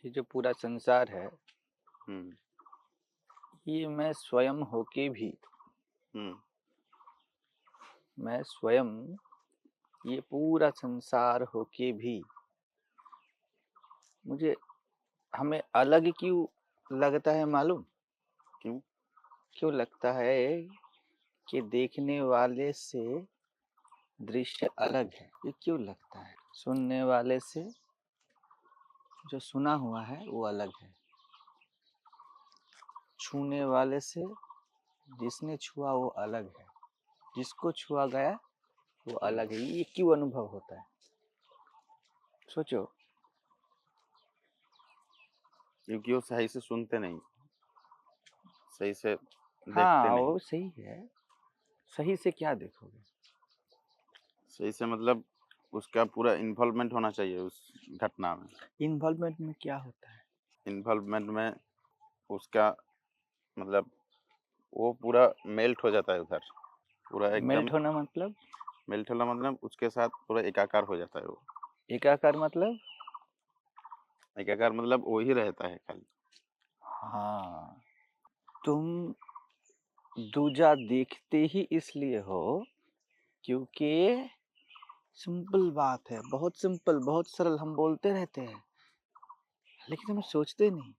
ये जो पूरा संसार है, हुँ, ये मैं स्वयं होके भी, हुँ, मैं स्वयं ये पूरा संसार होके भी मुझे हमें अलग क्यों लगता है मालूम? क्यों? क्यों लगता है कि देखने वाले से दृश्य अलग है। ये क्यों लगता है? सुनने वाले से जो सुना हुआ है वो अलग है। छूने वाले से जिसने छुआ वो अलग है। जिसको छुआ गया वो अलग है। ये क्यों अनुभव होता है? सोचो। क्योंकि वो सही से सुनते नहीं, सही से देखते हाँ, नहीं, वो सही है। सही से क्या देखोगे? सही से मतलब उसका पूरा इन्वॉल्वमेंट होना चाहिए उस घटना में। इन्वॉल्वमेंट में क्या होता है? इन्वॉल्वमेंट में उसका मतलब वो पूरा मेल्ट हो जाता है उधर, पूरा एकदम मेल्ट होना मतलब? मेल्ट होना मतलब उसके साथ पूरा एकाकार हो जाता है वो। एकाकार मतलब? एकाकार मतलब वो ही रहता है खाली। हाँ, तुम दूजा देखते ही इसलिए हो क्योंकि सिंपल बात है, बहुत सिंपल, बहुत सरल। हम बोलते रहते हैं लेकिन हम सोचते नहीं।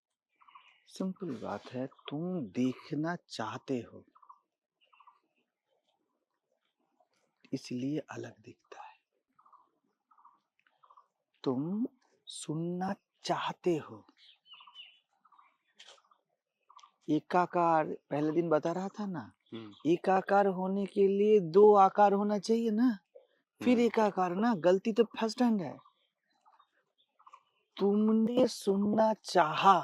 सिंपल बात है, तुम देखना चाहते हो इसलिए अलग दिखता है। तुम सुनना चाहते हो। एकाकार पहले दिन बता रहा था ना, एकाकार होने के लिए दो आकार होना चाहिए ना, फिर एकाकार ना। गलती तो फर्स्ट हैंड है। तुमने सुनना चाहा,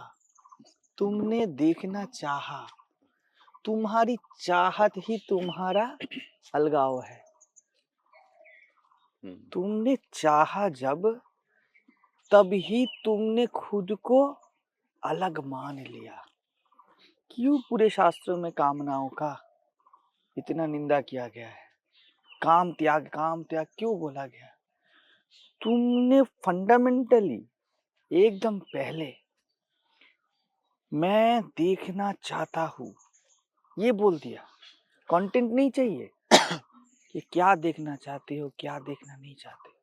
तुमने देखना चाहा, तुम्हारी चाहत ही तुम्हारा अलगाव है। तुमने चाहा जब, तब ही तुमने खुद को अलग मान लिया। क्यों पूरे शास्त्रों में कामनाओं का इतना निंदा किया गया है? काम त्याग क्यों बोला गया? तुमने फंडामेंटली एकदम पहले मैं देखना चाहता हूँ ये बोल दिया। कंटेंट नहीं चाहिए कि क्या देखना चाहते हो, क्या देखना नहीं चाहते।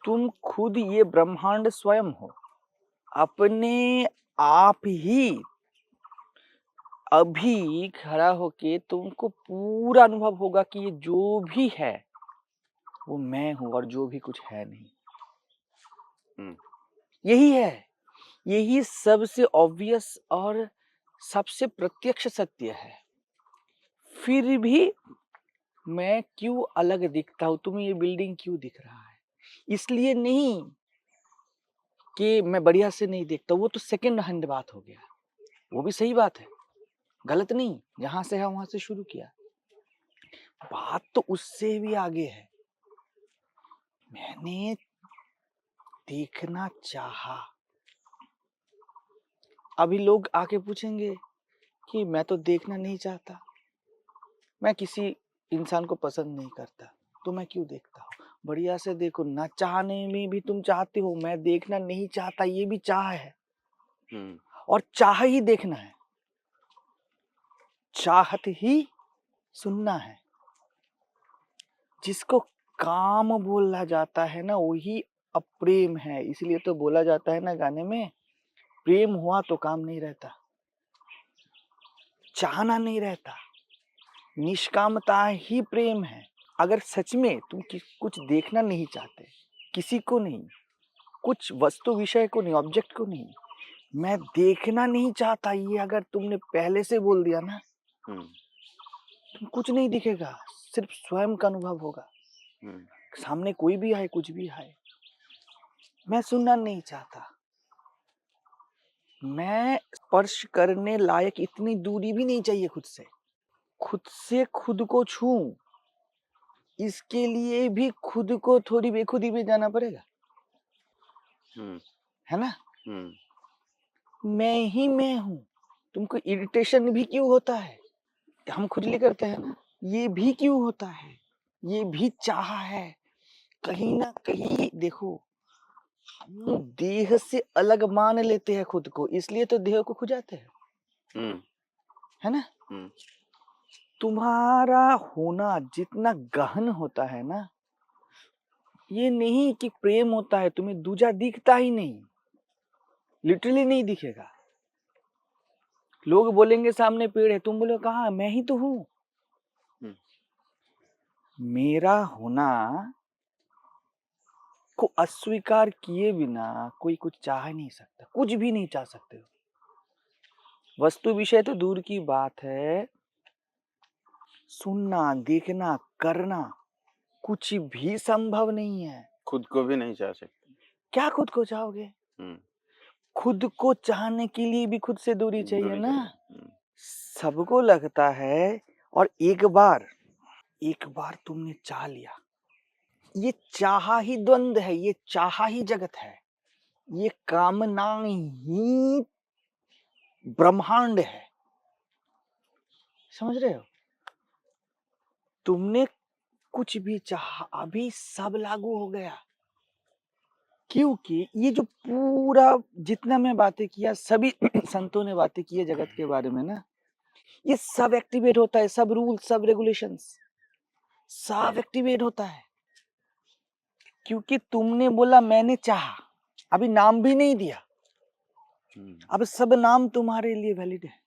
तुम खुद ये ब्रह्मांड स्वयं हो। अपने आप ही अभी खड़ा होके तुमको पूरा अनुभव होगा कि ये जो भी है वो मैं हूं और जो भी कुछ है नहीं। यही है, यही सबसे ऑब्वियस और सबसे प्रत्यक्ष सत्य है। फिर भी मैं क्यों अलग दिखता हूं? तुम्हें ये बिल्डिंग क्यों दिख रहा है? इसलिए नहीं कि मैं बढ़िया से नहीं देखता, वो तो सेकंड हैंड बात हो गया। वो भी सही बात है, गलत नहीं। जहां से है वहां से शुरू किया। बात तो उससे भी आगे है। मैंने देखना चाहा। अभी लोग आके पूछेंगे कि मैं तो देखना नहीं चाहता, मैं किसी इंसान को पसंद नहीं करता, तो मैं क्यों देखता हूँ? बढ़िया से देखो, ना चाहने में भी तुम चाहते हो। मैं देखना नहीं चाहता, ये भी चाह है। और चाह ही देखना है, चाहत ही सुनना है। जिसको काम बोला जाता है ना, वही अप्रेम है। इसलिए तो बोला जाता है ना गाने में, प्रेम हुआ तो काम नहीं रहता, चाहना नहीं रहता। निष्कामता ही प्रेम है। अगर सच में तुम कुछ देखना नहीं चाहते, किसी को नहीं, कुछ वस्तु विषय को नहीं, ऑब्जेक्ट को नहीं, मैं देखना नहीं चाहता, ये अगर तुमने पहले से बोल दिया ना, तुम कुछ नहीं दिखेगा, सिर्फ स्वयं का अनुभव होगा। सामने कोई भी आए, कुछ भी आए, मैं सुनना नहीं चाहता। मैं स्पर्श करने लायक इतनी दूरी भी नहीं चाहिए खुद से। खुद से खुद को छूं, इसके लिए भी खुद को थोड़ी बेखुदी में जाना पड़ेगा, है ना? मैं हूं। तुमको इरिटेशन भी क्यों होता है? हम खुजली करते हैं ना, ये भी क्यों होता है? ये भी चाह है। कहीं ना कहीं देखो, हम देह से अलग मान लेते हैं खुद को, इसलिए तो देह को खुजाते हैं, हम्म है ना। हम्म तुम्हारा होना जितना गहन होता है ना, ये नहीं कि प्रेम होता है तुम्हें दूजा दिखता ही नहीं, लिटरली नहीं दिखेगा। लोग बोलेंगे सामने पेड़ है, तुम बोलो कहाँ, मैं ही तो हूं। हम्म मेरा होना को अस्वीकार किए बिना कोई कुछ चाह नहीं सकता, कुछ भी नहीं चाह सकते हो। वस्तु विषय तो दूर की बात है, सुनना, देखना, करना कुछ भी संभव नहीं है। खुद को भी नहीं चाह सकते। क्या खुद को चाहोगे? हम्म खुद को चाहने के लिए भी खुद से दूरी चाहिए दूरी ना। चाहिए। सबको लगता है, और एक बार तुमने चाह लिया, ये चाहा ही द्वंद है, ये चाहा ही जगत है, ये कामना ही ब्रह्मांड है। समझ रहे हो? तुमने कुछ भी चाहा, अभी सब लागू हो गया, क्योंकि ये जो पूरा जितना मैं बातें किया, सभी संतों ने बातें की है जगत के बारे में ना, ये सब एक्टिवेट होता है, सब रूल, सब रेगुलेशंस, सब एक्टिवेट होता है। क्योंकि तुमने बोला मैंने चाहा, अभी नाम भी नहीं दिया, अब सब नाम तुम्हारे लिए वैलिड है।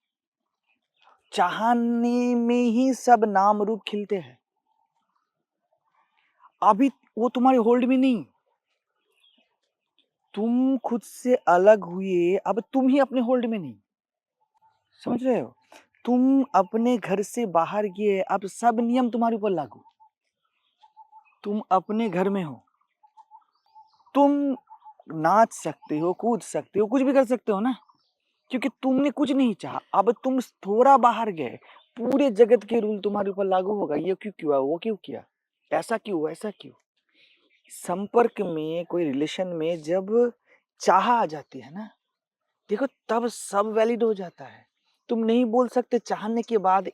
चाहने में ही सब नाम रूप खिलते हैं, अभी वो तुम्हारे होल्ड में नहीं। तुम खुद से अलग हुए, अब तुम ही अपने होल्ड में नहीं। समझ रहे हो? तुम अपने घर से बाहर गए, अब सब नियम तुम्हारे ऊपर लागू। तुम अपने घर में हो, तुम नाच सकते हो, कूद सकते हो, कुछ भी कर सकते हो ना, क्योंकि तुमने कुछ नहीं चाहा। अब तुम थोड़ा बाहर गए, पूरे जगत के रूल तुम्हारे ऊपर लागू होगा। ये क्यों किया, वो क्यों किया, ऐसा क्यों, ऐसा क्यों। संपर्क में, कोई रिलेशन में जब चाह आ जाती है ना, देखो तब सब वैलिड हो जाता है। तुम नहीं बोल सकते चाहने के बाद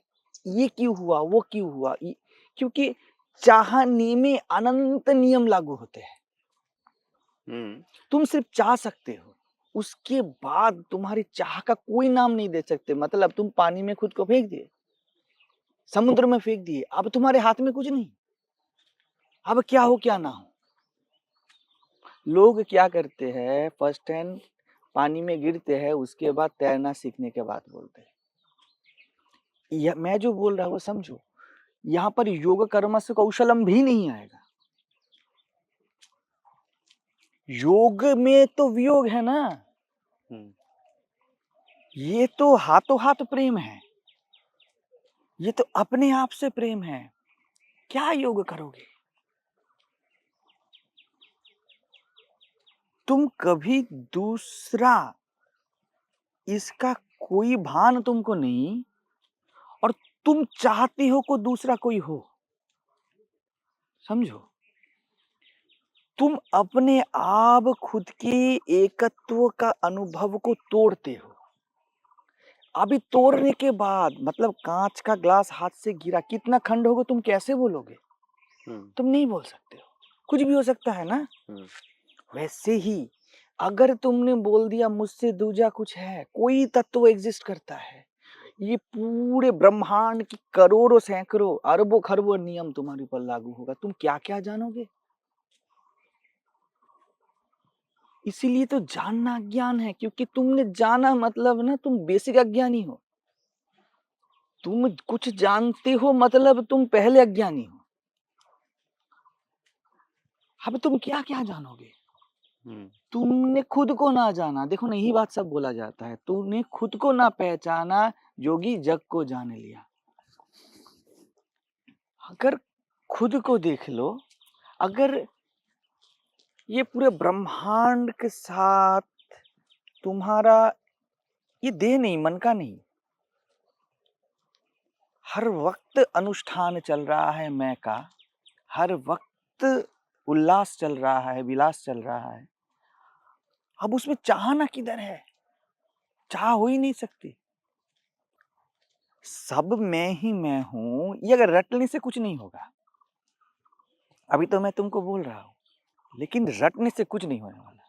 ये क्यों हुआ, वो क्यों हुआ, क्योंकि चाहने में अनंत नियम लागू होते हैं। तुम सिर्फ चाह सकते हो, उसके बाद तुम्हारी चाह का कोई नाम नहीं दे सकते। मतलब तुम पानी में खुद को फेंक दिए, समुद्र में फेंक दिए, अब तुम्हारे हाथ में कुछ नहीं, अब क्या हो क्या ना हो। लोग क्या करते हैं, फर्स्ट हैंड पानी में गिरते हैं, उसके बाद तैरना सीखने के बाद बोलते हैं। मैं जो बोल रहा हूँ वो समझो, यहाँ पर योग कर्म से कौशलम भी नहीं आएगा। योग में तो वियोग है ना, ये तो हाथों हाथ प्रेम है, ये तो अपने आप से प्रेम है। क्या योग करोगे? तुम कभी दूसरा, इसका कोई भान तुमको नहीं, और तुम चाहते हो को दूसरा कोई हो। समझो, तुम अपने आप खुद के एकत्व का अनुभव को तोड़ते हो। अभी तोड़ने के बाद, मतलब कांच का ग्लास हाथ से गिरा, कितना खंड होगा तुम कैसे बोलोगे? तुम नहीं बोल सकते हो, कुछ भी हो सकता है ना। वैसे ही अगर तुमने बोल दिया मुझसे दूजा कुछ है, कोई तत्व एग्जिस्ट करता है, ये पूरे ब्रह्मांड की करोड़ों, सैकड़ों, अरबों खरबों नियम तुम्हारे ऊपर लागू होगा, तुम क्या क्या जानोगे। इसीलिए तो जानना ज्ञान है, क्योंकि तुमने जाना मतलब ना तुम बेसिक अज्ञानी हो। तुम कुछ जानते हो मतलब तुम पहले अज्ञानी हो। अब तुम क्या क्या जानोगे। तुमने खुद को ना जाना, देखो ना यही बात सब बोला जाता है, तूने खुद को ना पहचाना, योगी जग को जान लिया। अगर खुद को देख लो, अगर ये पूरे ब्रह्मांड के साथ तुम्हारा ये देह नहीं, मन का नहीं, हर वक्त अनुष्ठान चल रहा है मैं का, हर वक्त उल्लास चल रहा है, विलास चल रहा है, अब उसमें चाहना किधर है? चाह हो ही नहीं सकती। सब मैं ही मैं हूं, ये अगर रटने से कुछ नहीं होगा। अभी तो मैं तुमको बोल रहा हूं, लेकिन रटने से कुछ नहीं होने वाला।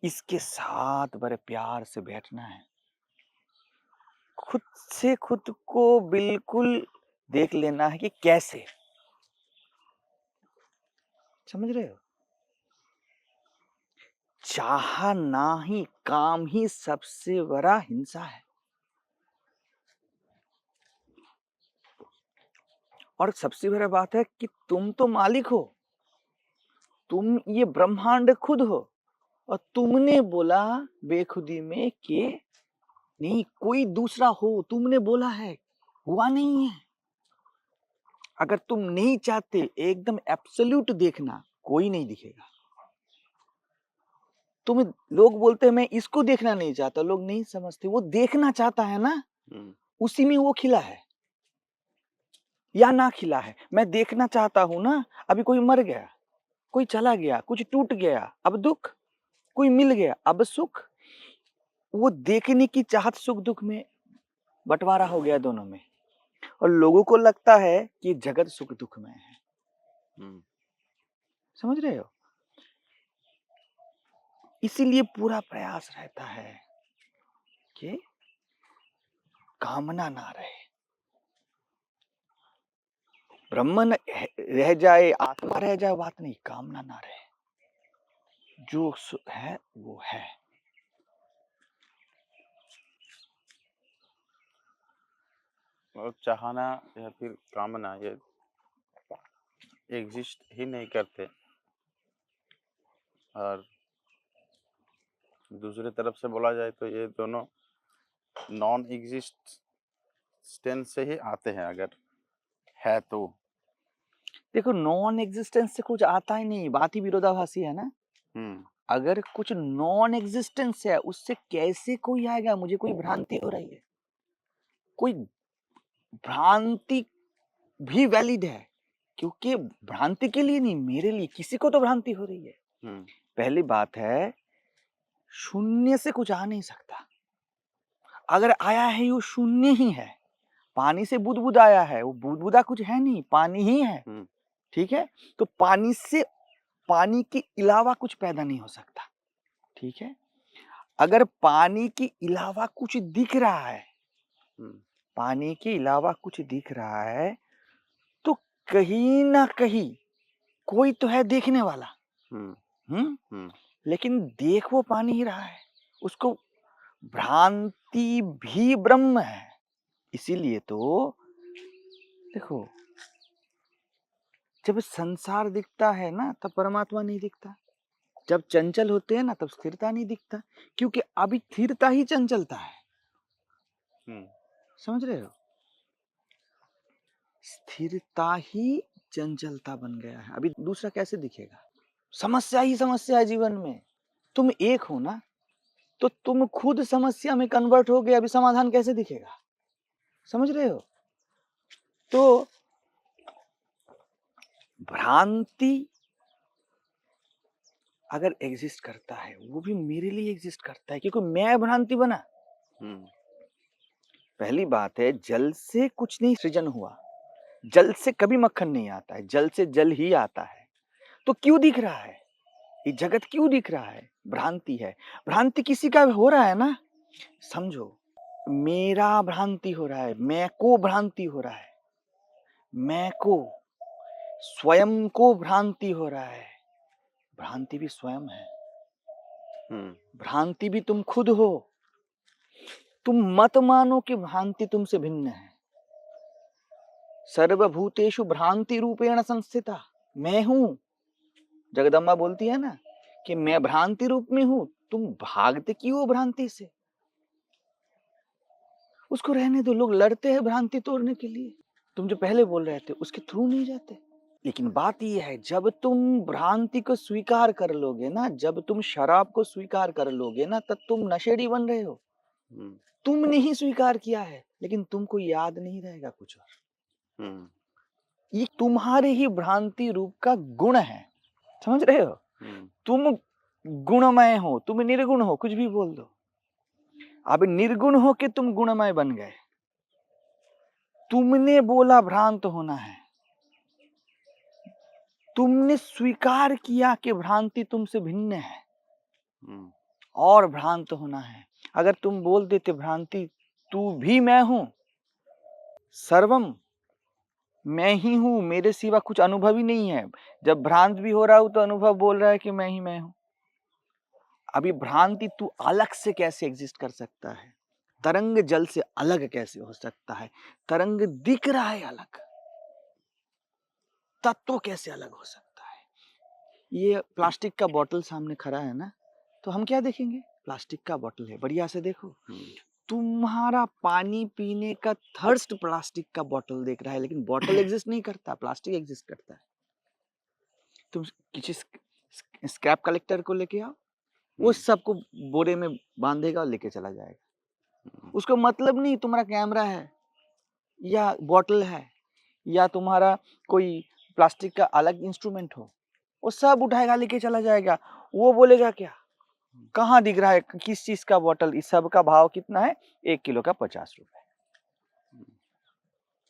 इसके साथ बड़े प्यार से बैठना है, खुद से खुद को बिल्कुल देख लेना है कि कैसे, समझ रहे हो? चाहना ही काम ही सबसे बड़ा हिंसा है। और सबसे बड़ा बात है कि तुम तो मालिक हो, तुम ये ब्रह्मांड खुद हो, और तुमने बोला बेखुदी में कि नहीं कोई दूसरा हो, तुमने बोला है, हुआ नहीं है। अगर तुम नहीं चाहते एकदम एब्सोल्यूट देखना, कोई नहीं दिखेगा। तुम लोग बोलते हैं मैं इसको देखना नहीं चाहता, लोग नहीं समझते, वो देखना चाहता है ना, उसी में वो खिला है या ना खिला है। मैं देखना चाहता हूं ना, अभी कोई मर गया, कोई चला गया, कुछ टूट गया, अब दुख, कोई मिल गया, अब सुख। वो देखने की चाहत सुख दुख में बंटवारा हो गया दोनों में, और लोगों को लगता है कि जगत सुख दुख में है। समझ रहे हो? इसीलिए पूरा प्रयास रहता है कि कामना ना रहे, ब्रह्म रह जाए, आत्मा रह जाए, बात नहीं, कामना ना रहे, जो है वो है। और चाहना या फिर कामना ये एग्जिस्ट ही नहीं करते, और दूसरी तरफ से बोला जाए तो ये दोनों नॉन एग्जिस्टेंस से ही आते हैं, अगर है तो। देखो, नॉन एग्जिस्टेंस से कुछ आता ही नहीं, बात ही विरोधाभासी है ना। अगर कुछ नॉन एग्जिस्टेंस है, उससे कैसे कोई आएगा? मुझे कोई भ्रांति हो रही है, कोई भ्रांति भी वैलिड है, क्योंकि भ्रांति के लिए नहीं, मेरे लिए, किसी को तो भ्रांति हो रही है। पहली बात है, शून्य से कुछ आ नहीं सकता। अगर आया है वो शून्य ही है। पानी से बुदबुद आया है, वो बुदबुदा कुछ है नहीं, पानी ही है। ठीक है, तो पानी से, पानी के अलावा कुछ पैदा नहीं हो सकता। ठीक है, अगर पानी के अलावा कुछ दिख रहा है, पानी के अलावा कुछ दिख रहा है, तो कहीं ना कहीं कोई तो है देखने वाला। लेकिन देख वो पानी ही रहा है, उसको भ्रांति भी ब्रह्म है। इसीलिए तो देखो, जब संसार दिखता है ना, तब परमात्मा नहीं दिखता। जब चंचल होते हैं ना, तब स्थिरता नहीं दिखता, क्योंकि अभी स्थिरता ही चंचलता है। समझ रहे हो? स्थिरता ही चंचलता बन गया है। अभी दूसरा कैसे दिखेगा? समस्या ही समस्या है जीवन में। तुम एक हो ना, तो तुम खुद समस्या में कन्वर्ट हो गए, अभी समाधान कैसे दिखेगा? समझ रहे हो? तो भ्रांति अगर एग्जिस्ट करता है, वो भी मेरे लिए एग्जिस्ट करता है, क्योंकि मैं भ्रांति बना। पहली बात है, जल से कुछ नहीं सृजन हुआ, जल से कभी मक्खन नहीं आता है, जल से जल ही आता है। तो क्यों दिख रहा है ये जगत? क्यों दिख रहा है? भ्रांति है। भ्रांति किसी का हो रहा है ना, समझो, मेरा भ्रांति हो रहा है, मैं को भ्रांति हो रहा है, मैं को, स्वयं को भ्रांति हो रहा है। भ्रांति भी स्वयं है, भ्रांति भी तुम खुद हो। तुम मत मानो कि भ्रांति तुमसे भिन्न है। सर्वभूतेषु भ्रांति रूपेण संस्थिता, मैं हूं। जगदम्बा बोलती है ना कि मैं भ्रांति रूप में हूं। तुम भागते क्यों भ्रांति से? उसको रहने दो, लोग लड़ते हैं भ्रांति तोड़ने के लिए। तुम जो पहले बोल रहे थे उसके थ्रू नहीं जाते। लेकिन बात यह है, जब तुम भ्रांति को स्वीकार कर लोगे ना, जब तुम शराब को स्वीकार कर लोगे ना, तब तुम नशेड़ी बन रहे हो। तुमने ही स्वीकार किया है, लेकिन तुमको याद नहीं रहेगा कुछ और। ये तुम्हारे ही भ्रांति रूप का गुण है, समझ रहे हो? तुम गुणमय हो, तुम निर्गुण हो, कुछ भी बोल दो। अब निर्गुण हो के तुम गुणमय बन गए। तुमने बोला भ्रांत होना है, तुमने स्वीकार किया कि भ्रांति तुमसे भिन्न है। और भ्रांत होना है। अगर तुम बोल देते भ्रांति तू भी मैं हूं, सर्वम मैं ही हूं, मेरे सिवा कुछ अनुभव ही नहीं है। जब भ्रांत भी हो रहा हूं तो अनुभव बोल रहा है कि मैं ही मैं हूं। अभी भ्रांति तू अलग से कैसे एग्जिस्ट कर सकता है? तरंग जल से अलग कैसे हो सकता है? तरंग दिख रहा है अलग, तत्व कैसे अलग हो सकता है? ये प्लास्टिक का बोतल सामने खड़ा है ना, तो हम क्या देखेंगे? प्लास्टिक का बोतल है, बढ़िया से देखो। तुम्हारा पानी पीने का थर्स्ट प्लास्टिक का बोतल देख रहा है, लेकिन बोतल एग्जिस्ट नहीं करता, प्लास्टिक एग्जिस्ट करता है। तुम किसी स्क्रैप कलेक्टर को लेके आओ, वो सबको बोरे में बांधेगा और लेके चला जाएगा। उसको मतलब नहीं तुम्हारा कैमरा है या बोतल है या तुम्हारा कोई प्लास्टिक का अलग इंस्ट्रूमेंट हो, वो सब उठाएगा लेके चला जाएगा। वो बोलेगा क्या, कहाँ दिख रहा है किस चीज का बोतल? इस सब का भाव कितना है? 1 किलो का 50 रुपए।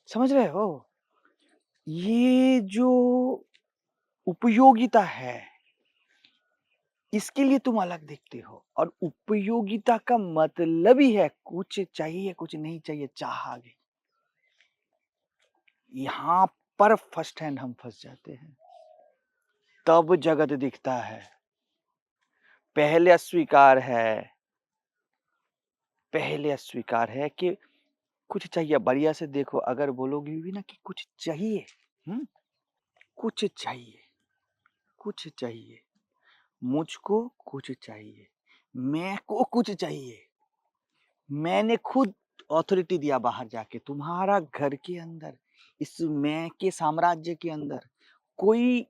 समझ रहे हो? ये जो उपयोगिता है, इसके लिए तुम अलग दिखते हो। और उपयोगिता का मतलब ही है कुछ चाहिए कुछ नहीं चाहिए, चाह आ गई। यहां पर फर्स्ट हैंड हम फंस जाते हैं, तब जगत दिखता है। पहले अस्वीकार है कि कुछ चाहिए। बढ़िया से देखो, अगर बोलोगे भी ना कि कुछ चाहिए, कुछ चाहिए, कुछ चाहिए, मुझको कुछ चाहिए, मैं को कुछ चाहिए। मैंने खुद अथॉरिटी दिया बाहर जाके, तुम्हारा घर के अंदर, इस मैं के साम्राज्य के अंदर कोई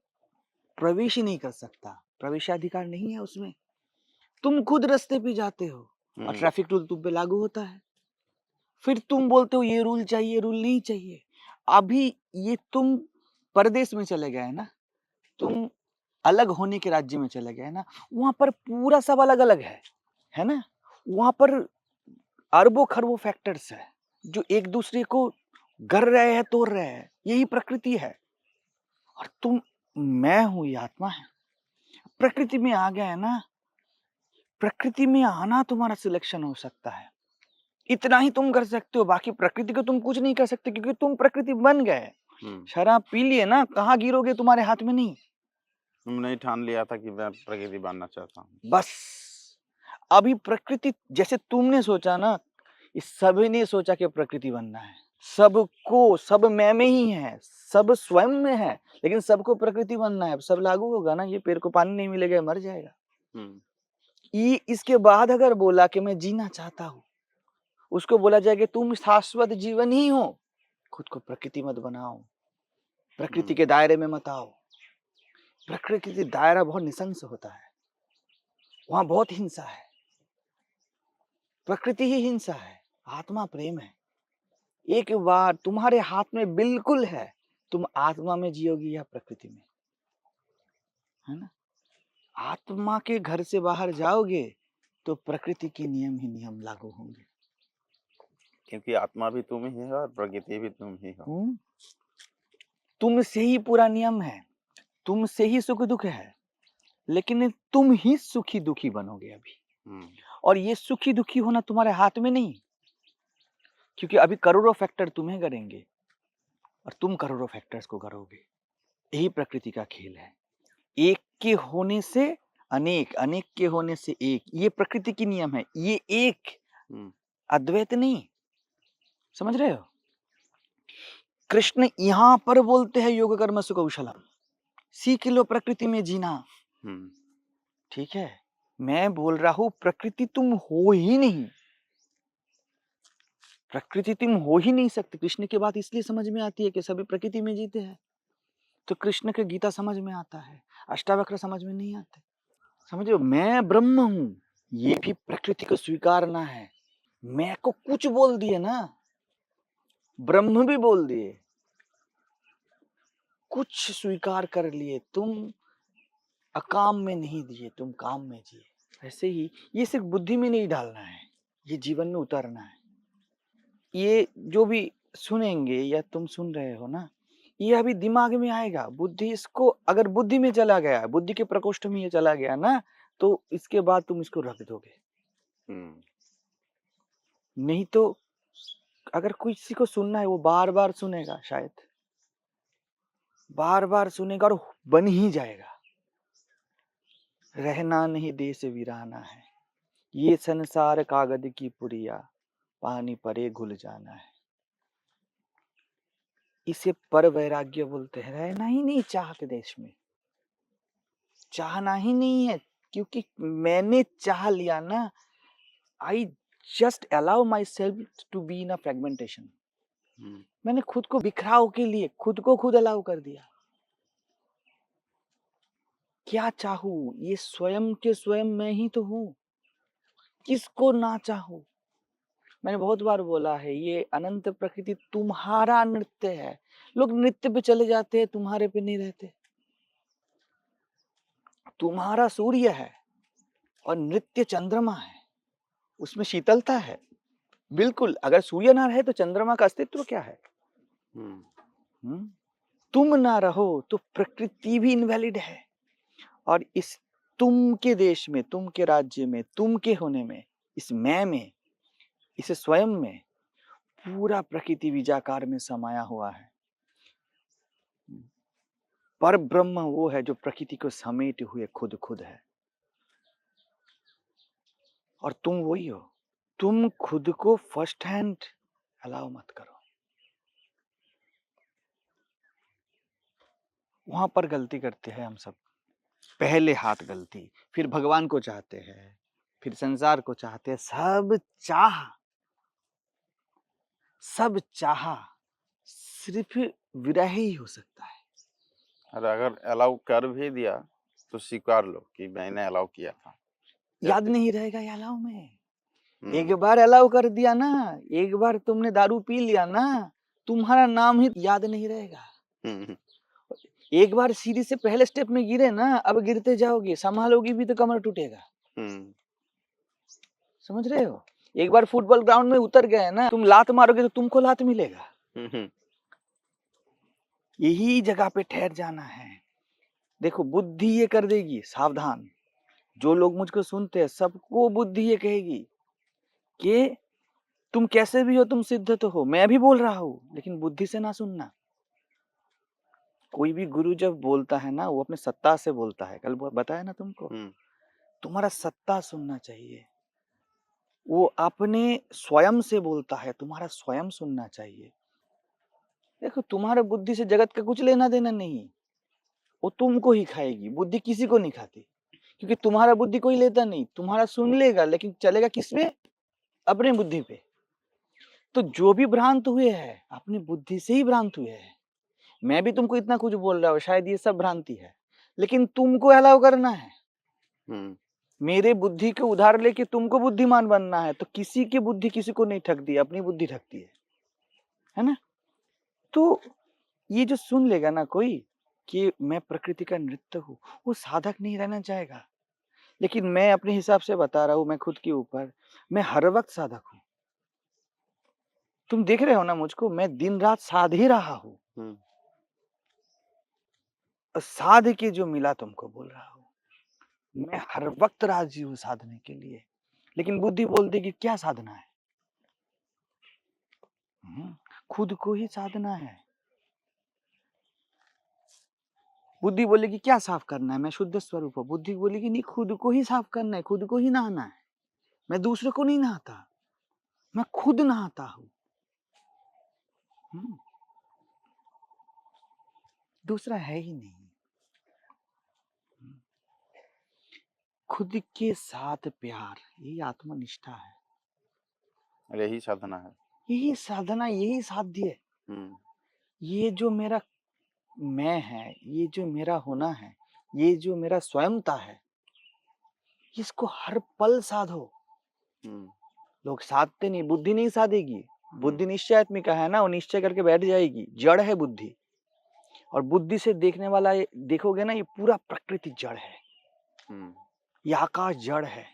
प्रवेश ही नहीं कर सकता, प्रवेशाधिकार नहीं है उसमें। तुम खुद रास्ते पे जाते हो और ट्रैफिक रूल तुम पे लागू होता है। फिर तुम बोलते हो ये रूल चाहिए, रूल नहीं चाहिए। अभी ये तुम परदेश में चले गए ना, तुम अलग होने के राज्य में चले गए ना, वहां पर पूरा सब अलग अलग है ना। वहां पर अरबों खरबों फैक्टर्स है जो एक दूसरे को कर रहे हैं, तोड़ रहे हैं। यही प्रकृति है। और तुम, मैं हूं, ये आत्मा है। प्रकृति में आ गए ना, प्रकृति में आना तुम्हारा सिलेक्शन हो सकता है। इतना ही तुम कर सकते हो, बाकी प्रकृति को तुम कुछ नहीं कर सकते, क्योंकि तुम प्रकृति बन गए। शराब पी लिए ना, कहाँ गिरोगे तुम्हारे हाथ में नहीं। तुमने ही ठान लिया था कि मैं प्रकृति बनना चाहता हूँ। बस अभी प्रकृति जैसे तुमने सोचा ना, इस सभी ने सोचा कि प्रकृति बनना है। सबको, सब मैं में ही है, सब स्वयं में है, लेकिन सबको प्रकृति बनना है। सब लागू होगा ना, ये पेड़ को पानी नहीं मिलेगा, मर जाएगा। ये इसके बाद अगर बोला कि मैं जीना चाहता हूं, उसको बोला जाए कि तुम शाश्वत जीवन ही हो। खुद को प्रकृति मत बनाओ, प्रकृति के दायरे में मत आओ। प्रकृति दायरा बहुत निशंस होता है, वहां बहुत हिंसा है। प्रकृति ही हिंसा है, आत्मा प्रेम है। एक बार तुम्हारे हाथ में बिल्कुल है, तुम आत्मा में जियोगी या प्रकृति में, है ना। आत्मा के घर से बाहर जाओगे तो प्रकृति के नियम ही नियम लागू होंगे, क्योंकि आत्मा भी तुम ही हो और प्रकृति भी तुम ही हो। तुमसे ही पूरा नियम है, तुमसे ही सुख दुख है, लेकिन तुम ही सुखी दुखी बनोगे अभी। और ये सुखी दुखी होना तुम्हारे हाथ में नहीं, क्योंकि अभी करोड़ों फैक्टर तुम्हें करेंगे और तुम करोड़ों फैक्टर्स को करोगे। यही प्रकृति का खेल है। एक के होने से अनेक, अनेक के होने से एक, ये प्रकृति की नियम है। ये एक, अद्वैत नहीं। समझ रहे हो? कृष्ण यहां पर बोलते हैं योग कर्म सुकौशलम, सीख लो प्रकृति में जीना। ठीक है, मैं बोल रहा हूं प्रकृति तुम हो ही नहीं, प्रकृति तुम हो ही नहीं सकते। कृष्ण की बात इसलिए समझ में आती है कि सभी प्रकृति में जीते हैं, तो कृष्ण के गीता समझ में आता है, अष्टावक्र समझ में नहीं आते। समझो, मैं ब्रह्म हूं, ये भी प्रकृति को स्वीकारना है। मैं को कुछ बोल दिए ना, ब्रह्म भी बोल दिए, कुछ स्वीकार कर लिए। तुम अकाम में नहीं दिए, तुम काम में जिए। ऐसे ही ये सिर्फ बुद्धि में नहीं डालना है, ये जीवन में उतारना है। ये जो भी सुनेंगे या तुम सुन रहे हो ना, ये अभी दिमाग में आएगा। बुद्धि इसको, अगर बुद्धि में चला गया, बुद्धि के प्रकोष्ठ में ये चला गया ना, तो इसके बाद तुम इसको रख दोगे। नहीं तो अगर किसी को सुनना है वो बार बार सुनेगा, शायद बार बार सुनेगा और बन ही जाएगा। रहना नहीं देश वीराना है, ये संसार कागज की पुड़िया, पानी परे घुल जाना है। इसे पर वैराग्य बोलते हैं। रहना ही नहीं चाहते देश में, चाहना ही नहीं है, क्योंकि मैंने चाह लिया ना। I just allow myself to be in a fragmentation. मैंने खुद को बिखराव के लिए खुद को खुद अलाउ कर दिया। क्या चाहूं, ये स्वयं के स्वयं मैं ही तो हूं, किसको ना चाहूं। मैंने बहुत बार बोला है, ये अनंत प्रकृति तुम्हारा नृत्य है। लोग नृत्य पे चले जाते हैं, तुम्हारे पे नहीं रहते। तुम्हारा सूर्य है और नृत्य चंद्रमा है, उसमें शीतलता है। बिल्कुल, अगर सूर्य ना रहे तो चंद्रमा का अस्तित्व क्या है? तुम ना रहो तो प्रकृति भी इनवैलिड है। और इस तुम के देश में, तुम के राज्य में, तुम के होने में, इस मैं में, इस स्वयं में पूरा प्रकृति बीजाकार में समाया हुआ है। पर ब्रह्म वो है जो प्रकृति को समेटे हुए खुद खुद है, और तुम वही हो। तुम खुद को फर्स्ट हैंड अलाउ मत करो। वहां पर गलती करते हैं हम सब। पहले हाथ गलती, फिर भगवान को चाहते हैं, फिर संसार को चाहते हैं। सब चाहा सिर्फ विरह ही हो सकता है। और अगर अलाउ कर भी दिया तो स्वीकार लो कि मैंने अलाउ किया था। याद नहीं रहेगा ये अलाउ में। एक बार अलाउ कर दिया ना, एक बार तुमने दारू पी लिया ना, तुम्हारा नाम ही याद नहीं रहेगा। एक बार सीढ़ी से पहले स्टेप में गिरे ना, अब गिरते जाओगे, संभालोगी भी तो कमर टूटेगा। समझ रहे हो? एक बार फुटबॉल ग्राउंड में उतर गए ना, तुम लात मारोगे तो तुमको लात मिलेगा। यही जगह पे ठहर जाना है। देखो, बुद्धि ये कर देगी, सावधान। जो लोग मुझको सुनते हैं सबको बुद्धि ये कहेगी कि तुम कैसे भी हो, तुम सिद्ध तो हो। मैं भी बोल रहा हूं, लेकिन बुद्धि से ना सुनना। कोई भी गुरु जब बोलता है ना, वो अपने सत्ता से बोलता है। कल बताया ना तुमको, तुम्हारा सत्ता सुनना चाहिए। वो अपने स्वयं से बोलता है, तुम्हारा स्वयं सुनना चाहिए। देखो, तुम्हारे बुद्धि से जगत का कुछ लेना देना नहीं, वो तुमको ही खाएगी। बुद्धि किसी को नहीं खाती, क्योंकि तुम्हारा बुद्धि कोई लेता नहीं। तुम्हारा सुन लेगा, लेकिन चलेगा किस पे? अपने बुद्धि पे। तो जो भी भ्रांत हुए हैं, अपनी बुद्धि से ही भ्रांत हुए हैं। मैं भी तुमको इतना कुछ बोल रहा हूँ, शायद ये सब भ्रांति है, लेकिन तुमको अलाउ करना है। मेरे बुद्धि को उधार लेके तुमको बुद्धिमान बनना है। तो किसी की बुद्धि किसी को नहीं ठगती, अपनी बुद्धि ठगती है ना? तो ये जो सुन लेगा ना कोई कि मैं प्रकृति का नृत्य हूँ, वो साधक नहीं रहना चाहेगा। लेकिन मैं अपने हिसाब से बता रहा हूँ, मैं खुद के ऊपर, मैं हर वक्त साधक हूँ। तुम देख रहे हो ना मुझको, मैं दिन रात साध ही रहा हूँ। साध के जो मिला तुमको बोल रहा हूँ, मैं हर वक्त राजी हूँ साधने के लिए। लेकिन बुद्धि बोलती कि क्या साधना है? खुद को ही साधना है। बुद्धि बोलेगी क्या साफ करना है? मैं शुद्ध स्वरूप हूँ। बुद्धि बोलेगी नहीं, खुद को ही साफ करना है, खुद को ही नहाना है। मैं दूसरे को नहीं नहाता, मैं खुद नहाता हूँ। दूसरा है ही नहीं। खुद के साथ प्यार, यही आत्मनिष्ठा है। यही साधना है, यही साधना, यही साध्य है। ये जो मेरा मैं है, ये जो मेरा होना है, ये जो मेरा स्वयंता है, इसको हर पल साधो। लोग साधते नहीं, बुद्धि नहीं साधेगी। बुद्धि निश्चयात्मिका है ना, वो निश्चय करके बैठ जाएगी। जड़ है बुद्धि, और बुद्धि से देखने वाला देखोगे ना, ये पूरा प्रकृति जड़ है। ये आकाश जड़ है।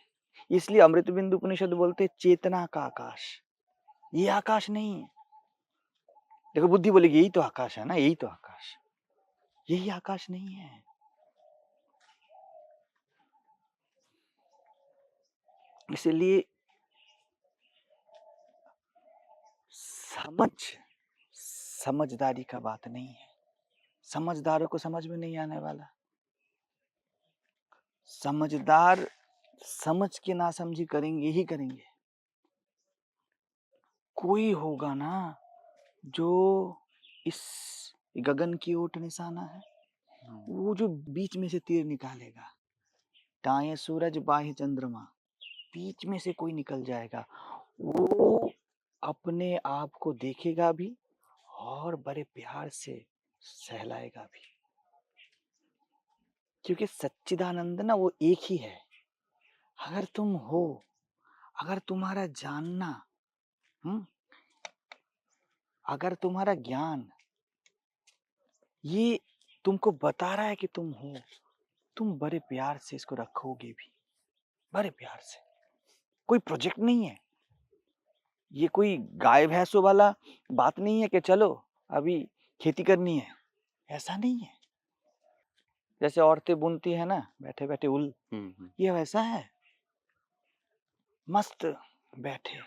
इसलिए अमृत बिंदु उपनिषद बोलते चेतना का आकाश। ये आकाश नहीं है। देखो, बुद्धि बोलेगी यही तो आकाश है ना, यही तो आकाश। यही आकाश नहीं है। इसलिए समझदारी का बात नहीं है। समझदारों को समझ में नहीं आने वाला। समझदार समझ के नासमझी करेंगे ही करेंगे। कोई होगा ना जो इस गगन की ओट निशाना है, वो जो बीच में से तीर निकालेगा, दाएं सूरज बाएं चंद्रमा, बीच में से कोई निकल जाएगा। वो अपने आप को देखेगा भी और बड़े प्यार से सहलाएगा भी, क्योंकि सच्चिदानंद ना वो एक ही है। अगर तुम हो, अगर तुम्हारा जानना, अगर तुम्हारा ज्ञान ये तुमको बता रहा है कि तुम हो, तुम बड़े प्यार से इसको रखोगे भी, बड़े प्यार से। कोई प्रोजेक्ट नहीं है ये, कोई गाय भैंसों वाला बात नहीं है कि चलो अभी खेती करनी है, ऐसा नहीं है। जैसे औरतें बुनती है ना बैठे बैठे उल, ये वैसा है। मस्त बैठे।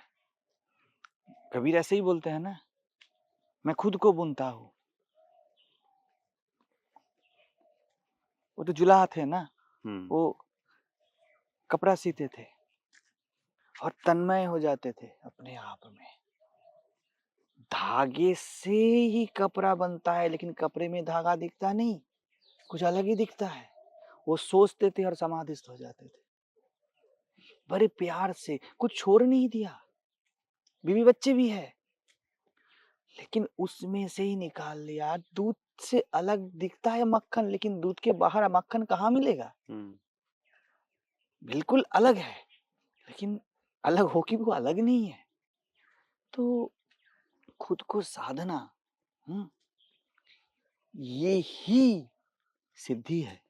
कबीर ऐसे ही बोलते हैं ना, मैं खुद को बुनता हूं। वो तो जुलाहा थे ना, वो कपड़ा सीते थे और तन्मय हो जाते थे अपने आप में। धागे से ही कपड़ा बनता है, लेकिन कपड़े में धागा दिखता नहीं, कुछ अलग ही दिखता है। वो सोचते थे और समाधिस्थ हो जाते थे। बड़े प्यार से, कुछ छोड़ नहीं दिया। बीवी बच्चे भी है, लेकिन उसमें से ही निकाल लिया। दूध से अलग दिखता है मक्खन, लेकिन दूध के बाहर मक्खन कहाँ मिलेगा? बिल्कुल अलग है, लेकिन अलग हो कि वो अलग नहीं है। तो खुद को साधना, ये ही सिद्धि है।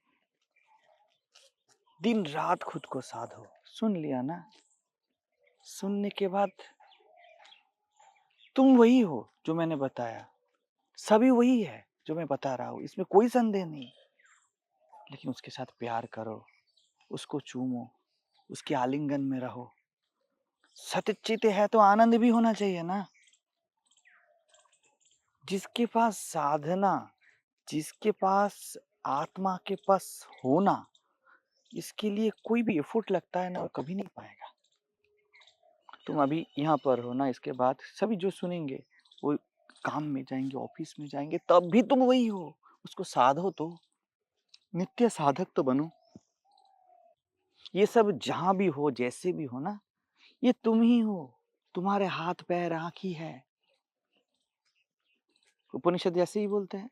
दिन रात खुद को साधो। सुन लिया ना? सुनने के बाद तुम वही हो जो मैंने बताया, सभी वही है जो मैं बता रहा हूं, इसमें कोई संदेह नहीं। लेकिन उसके साथ प्यार करो, उसको चूमो, उसके आलिंगन में रहो। सतचित है तो आनंद भी होना चाहिए ना। जिसके पास साधना, जिसके पास आत्मा के पास होना, इसके लिए कोई भी एफर्ट लगता है ना, वो कभी नहीं पाएगा। तुम अभी यहाँ पर हो ना, इसके बाद सभी जो सुनेंगे वो काम में जाएंगे, ऑफिस में जाएंगे, तब भी तुम वही हो। उसको साधो तो, नित्य साधक तो बनो। ये सब जहां भी हो, जैसे भी हो ना, ये तुम ही हो। तुम्हारे हाथ पैर आंख ही है। उपनिषद ऐसे ही बोलते हैं,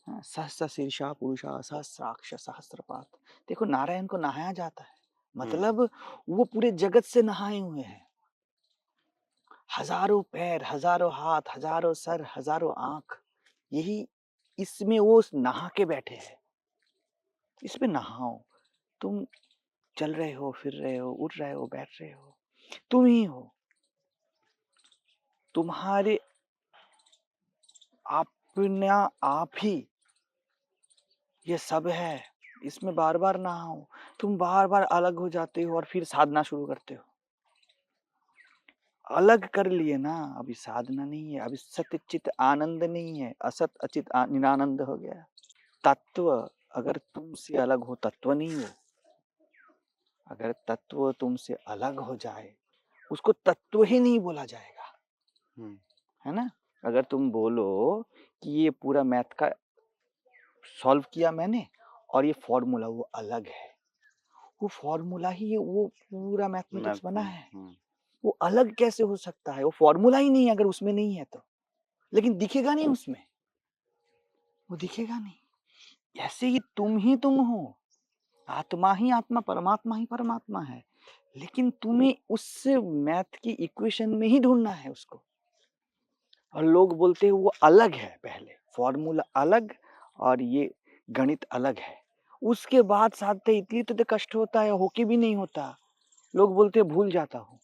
सहस्र शीर्षा पुरुषा सहस्राक्ष सहस्रपात। देखो नारायण को नहाया जाता है, मतलब वो पूरे जगत से नहाए हुए हैं। हजारों पैर, हजारों हाथ, हजारों सर, हजारों आंख, यही इसमें वो नहा के बैठे हैं। इसमें नहाओ। तुम चल रहे हो, फिर रहे हो, उठ रहे हो, बैठ रहे हो, तुम ही हो। तुम्हारे अपना आप ही ये सब है। इसमें बार बार नहाओ। तुम बार बार अलग हो जाते हो और फिर साधना शुरू करते हो। अलग कर लिए ना, अभी साधना नहीं है, अभी सत्य चित आनंद नहीं है, असत अचित निरानंद हो गया। तत्व अगर तुमसे अलग हो, तत्व नहीं हो। अगर तत्व तुमसे अलग हो जाए, उसको तत्व ही नहीं बोला जाएगा, है ना। अगर तुम बोलो कि ये पूरा मैथ का सॉल्व किया मैंने और ये फॉर्मूला वो अलग है, वो फॉर्मूला ही वो पूरा मैथमेटिक्स बना है, वो अलग कैसे हो सकता है? वो फॉर्मूला ही नहीं, अगर उसमें नहीं है तो। लेकिन दिखेगा नहीं उसमें, वो दिखेगा नहीं। ऐसे ही तुम हो। आत्मा ही आत्मा, परमात्मा ही परमात्मा है, लेकिन तुम्हें उस मैथ की इक्वेशन में ही ढूंढना है उसको। और लोग बोलते हैं वो अलग है, पहले फॉर्मूला अलग और ये गणित अलग है, उसके बाद साधते इतनी तो कष्ट होता है, होके भी नहीं होता। लोग बोलते हैं भूल जाता हूँ,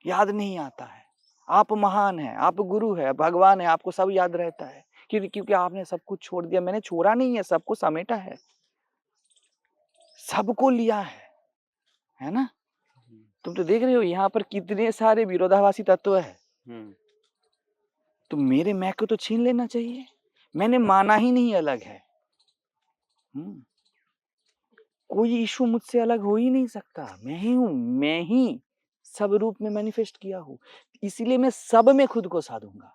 याद नहीं आता है। आप महान हैं, आप गुरु है, भगवान है, आपको सब याद रहता है, क्योंकि आपने सब कुछ छोड़ दिया। मैंने छोड़ा नहीं है, सबको समेटा है, सबको लिया है ना। तुम तो देख रहे हो यहाँ पर कितने सारे विरोधाभासी तत्व है। तो मेरे मैं को तो छीन लेना चाहिए। मैंने माना ही नहीं अलग है। कोई ईशु मुझसे अलग हो ही नहीं सकता। मैं ही हूं, मैं ही सब रूप में मैनिफेस्ट किया हूं। इसीलिए मैं सब में खुद को साधूंगा।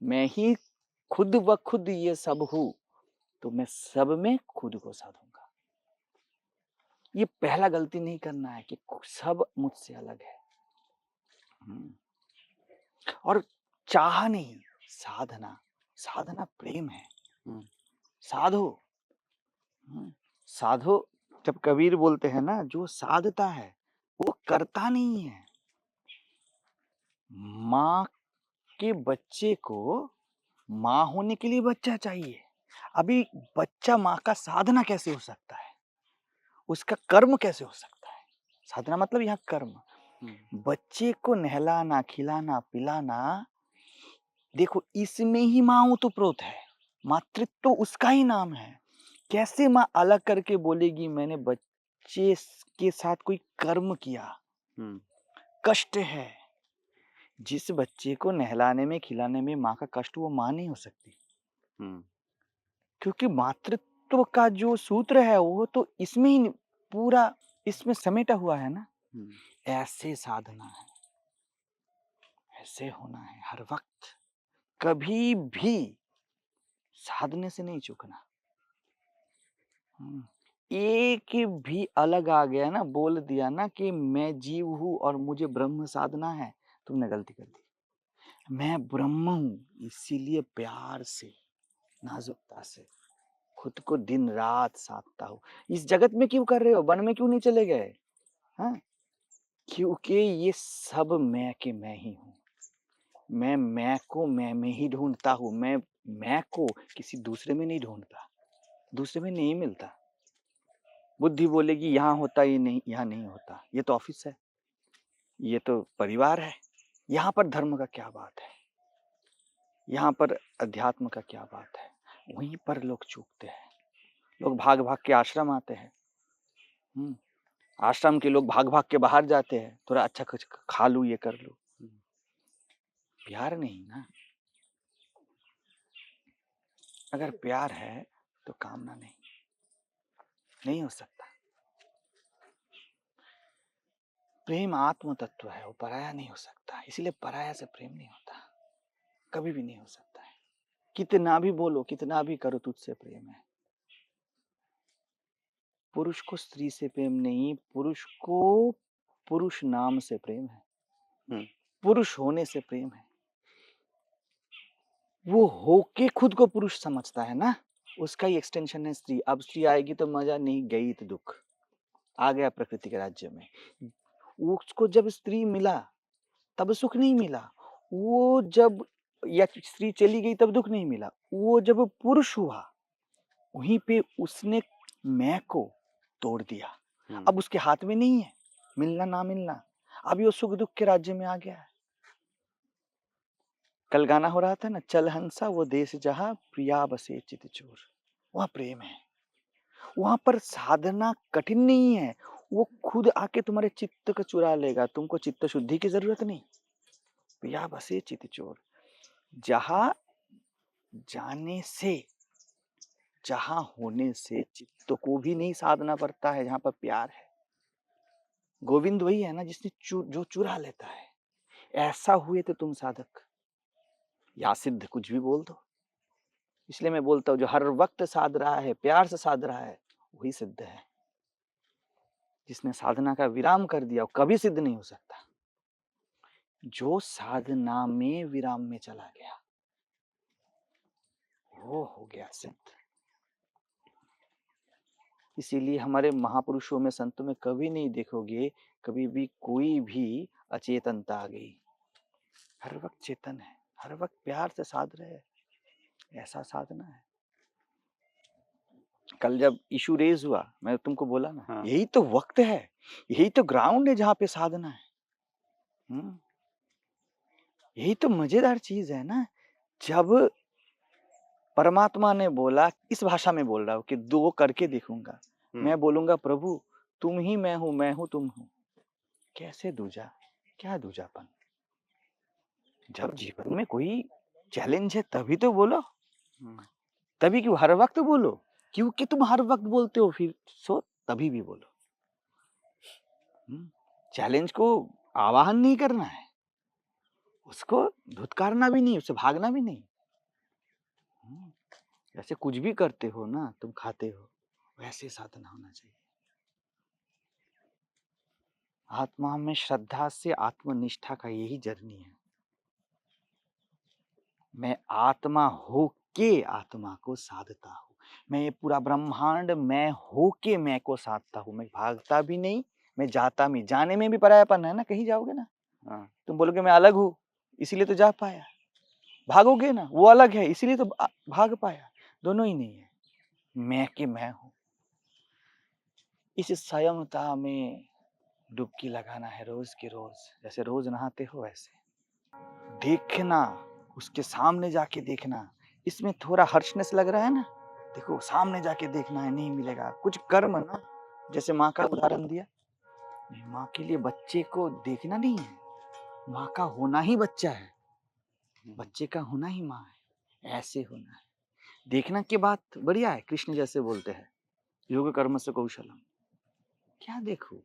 मैं ही खुद व खुद ये सब हूं, तो मैं सब में खुद को साधूंगा। ये पहला गलती नहीं करना है कि सब मुझसे अलग है। और चाह नहीं, साधना। साधना प्रेम है। साधो। साधो, जब कबीर बोलते हैं ना, जो साधता है वो करता नहीं है। माँ के बच्चे को माँ होने के लिए बच्चा चाहिए। अभी बच्चा माँ का साधना कैसे हो सकता है? उसका कर्म कैसे हो सकता है? साधना मतलब यहाँ कर्म। बच्चे को नहलाना, खिलाना, पिलाना, देखो इसमें ही माँ ओतप्रोत है। मातृत्व तो उसका ही नाम है। कैसे माँ अलग करके बोलेगी मैंने बच्चे के साथ कोई कर्म किया? कष्ट है। जिस बच्चे को नहलाने में, खिलाने में माँ का कष्ट, वो माँ नहीं हो सकती। क्योंकि मातृत्व का जो सूत्र है वो तो इसमें ही पूरा इसमें समेटा हुआ है ना। ऐसे साधना है, ऐसे होना है हर वक्त। कभी भी साधने से नहीं चूकना। एक भी अलग आ गया ना, बोल दिया ना कि मैं जीव हूं और मुझे ब्रह्म साधना है, तुमने गलती कर दी। मैं ब्रह्म हूं, इसीलिए प्यार से, नाजुकता से खुद को दिन रात साधता हूं। इस जगत में क्यों कर रहे हो? वन में क्यों नहीं चले गए? हाँ, क्योंकि ये सब मैं के मैं ही हूं। मैं को मैं में ही ढूंढता हूं। मैं को किसी दूसरे में नहीं ढूंढता, दूसरे में नहीं मिलता। बुद्धि बोलेगी यहाँ होता, ये नहीं, यहाँ नहीं होता। ये तो ऑफिस है, ये तो परिवार है, यहाँ पर धर्म का क्या बात है, यहाँ पर अध्यात्म का क्या बात है? वहीं पर लोग चूकते हैं। लोग भाग भाग के आश्रम आते हैं। आश्रम के लोग भाग भाग के बाहर जाते हैं, थोड़ा अच्छा कुछ खा लूं, ये कर लूं। प्यार नहीं ना। अगर प्यार है तो कामना नहीं हो सकता। प्रेम आत्म तत्व है, वो पराया नहीं हो सकता। इसलिए पराया से प्रेम नहीं होता, कभी भी नहीं हो सकता है। कितना भी बोलो, कितना भी करो, तुझसे प्रेम है। पुरुष को स्त्री से प्रेम नहीं, पुरुष को पुरुष नाम से प्रेम है। पुरुष होने से प्रेम है। वो होके खुद को पुरुष समझता है ना, उसका ही एक्सटेंशन है स्त्री। अब स्त्री आएगी तो मजा, नहीं गई तो दुख। आ गया प्रकृति के राज्य में। उसको जब स्त्री मिला तब सुख नहीं मिला, वो जब, या स्त्री चली गई तब दुख नहीं मिला। वो जब पुरुष हुआ, वहीं पे उसने मैं को तोड़ दिया। अब उसके हाथ में नहीं है मिलना ना मिलना। अभी वो सुख दुख के राज्य में आ गया है। कल गाना हो रहा था ना, चल हंसा वो देश जहां प्रिया बसे चित चोर। वहां प्रेम है। वहां पर साधना कठिन नहीं है, वो खुद आके तुम्हारे चित्त को चुरा लेगा। तुमको चित्त शुद्धि की जरूरत नहीं। प्रिया बसे चित चोर, जहां जाने से, जहां होने से चित्त को भी नहीं साधना पड़ता है, जहां पर प्यार है। गोविंद वही है ना जिसने जो चुरा लेता है। ऐसा हुए तो तुम साधक या सिद्ध, कुछ भी बोल दो। इसलिए मैं बोलता हूँ जो हर वक्त साध रहा है, प्यार से साध रहा है, वही सिद्ध है। जिसने साधना का विराम कर दिया वो कभी सिद्ध नहीं हो सकता। जो साधना में विराम में चला गया वो हो गया सिद्ध। इसीलिए हमारे महापुरुषों में, संतों में कभी नहीं देखोगे कभी भी कोई भी अचेतनता आ गई। हर वक्त चेतन है, हर वक्त प्यार से साध रहे। ऐसा साधना है। कल जब इशू रेज हुआ, मैं तुमको बोला ना, हाँ। यही तो वक्त है, यही तो ग्राउंड है जहां पे साधना है। यही तो मजेदार चीज है ना। जब परमात्मा ने बोला, इस भाषा में बोल रहा हूं कि दो करके देखूंगा। मैं बोलूंगा प्रभु तुम ही मैं हूं तुम हो। कैसे दूजा? क्या दूजापन? जब जीवन में कोई चैलेंज है तभी तो बोलो, तभी क्यों हर वक्त बोलो? क्योंकि तुम हर वक्त बोलते हो फिर सो तभी भी बोलो। चैलेंज को आवाहन नहीं करना है, उसको धुतकारना भी नहीं, उससे भागना भी नहीं। जैसे कुछ भी करते हो ना, तुम खाते हो, वैसे साधना होना चाहिए। आत्मा में श्रद्धा से आत्मनिष्ठा का यही जर्नी है। मैं आत्मा हो के आत्मा को साधता हूँ। मैं ये पूरा ब्रह्मांड मैं हो के मैं को साधता हूँ। मैं भागता भी नहीं, मैं जाता भी। जाने में भी परायापन है ना, कहीं जाओगे ना, तुम बोलोगे मैं अलग हूँ, इसीलिए तो जा पाया। भागोगे ना, वो अलग है, इसीलिए तो भाग पाया। दोनों ही नहीं है, मैं के मैं हूँ। इस स्वयंता में डुबकी लगाना है रोज के रोज। जैसे रोज नहाते हो वैसे देखना, उसके सामने जाके देखना। इसमें थोड़ा हर्षनेस लग रहा है ना, देखो सामने जाके देखना है, नहीं मिलेगा कुछ कर्म ना। जैसे माँ का उदाहरण दिया, माँ के लिए बच्चे को देखना नहीं है, माँ का होना ही बच्चा है, बच्चे का होना ही माँ है। ऐसे होना है। देखना की बात बढ़िया है। कृष्ण जैसे बोलते हैं योग कर्म से कौशलम। क्या देखो,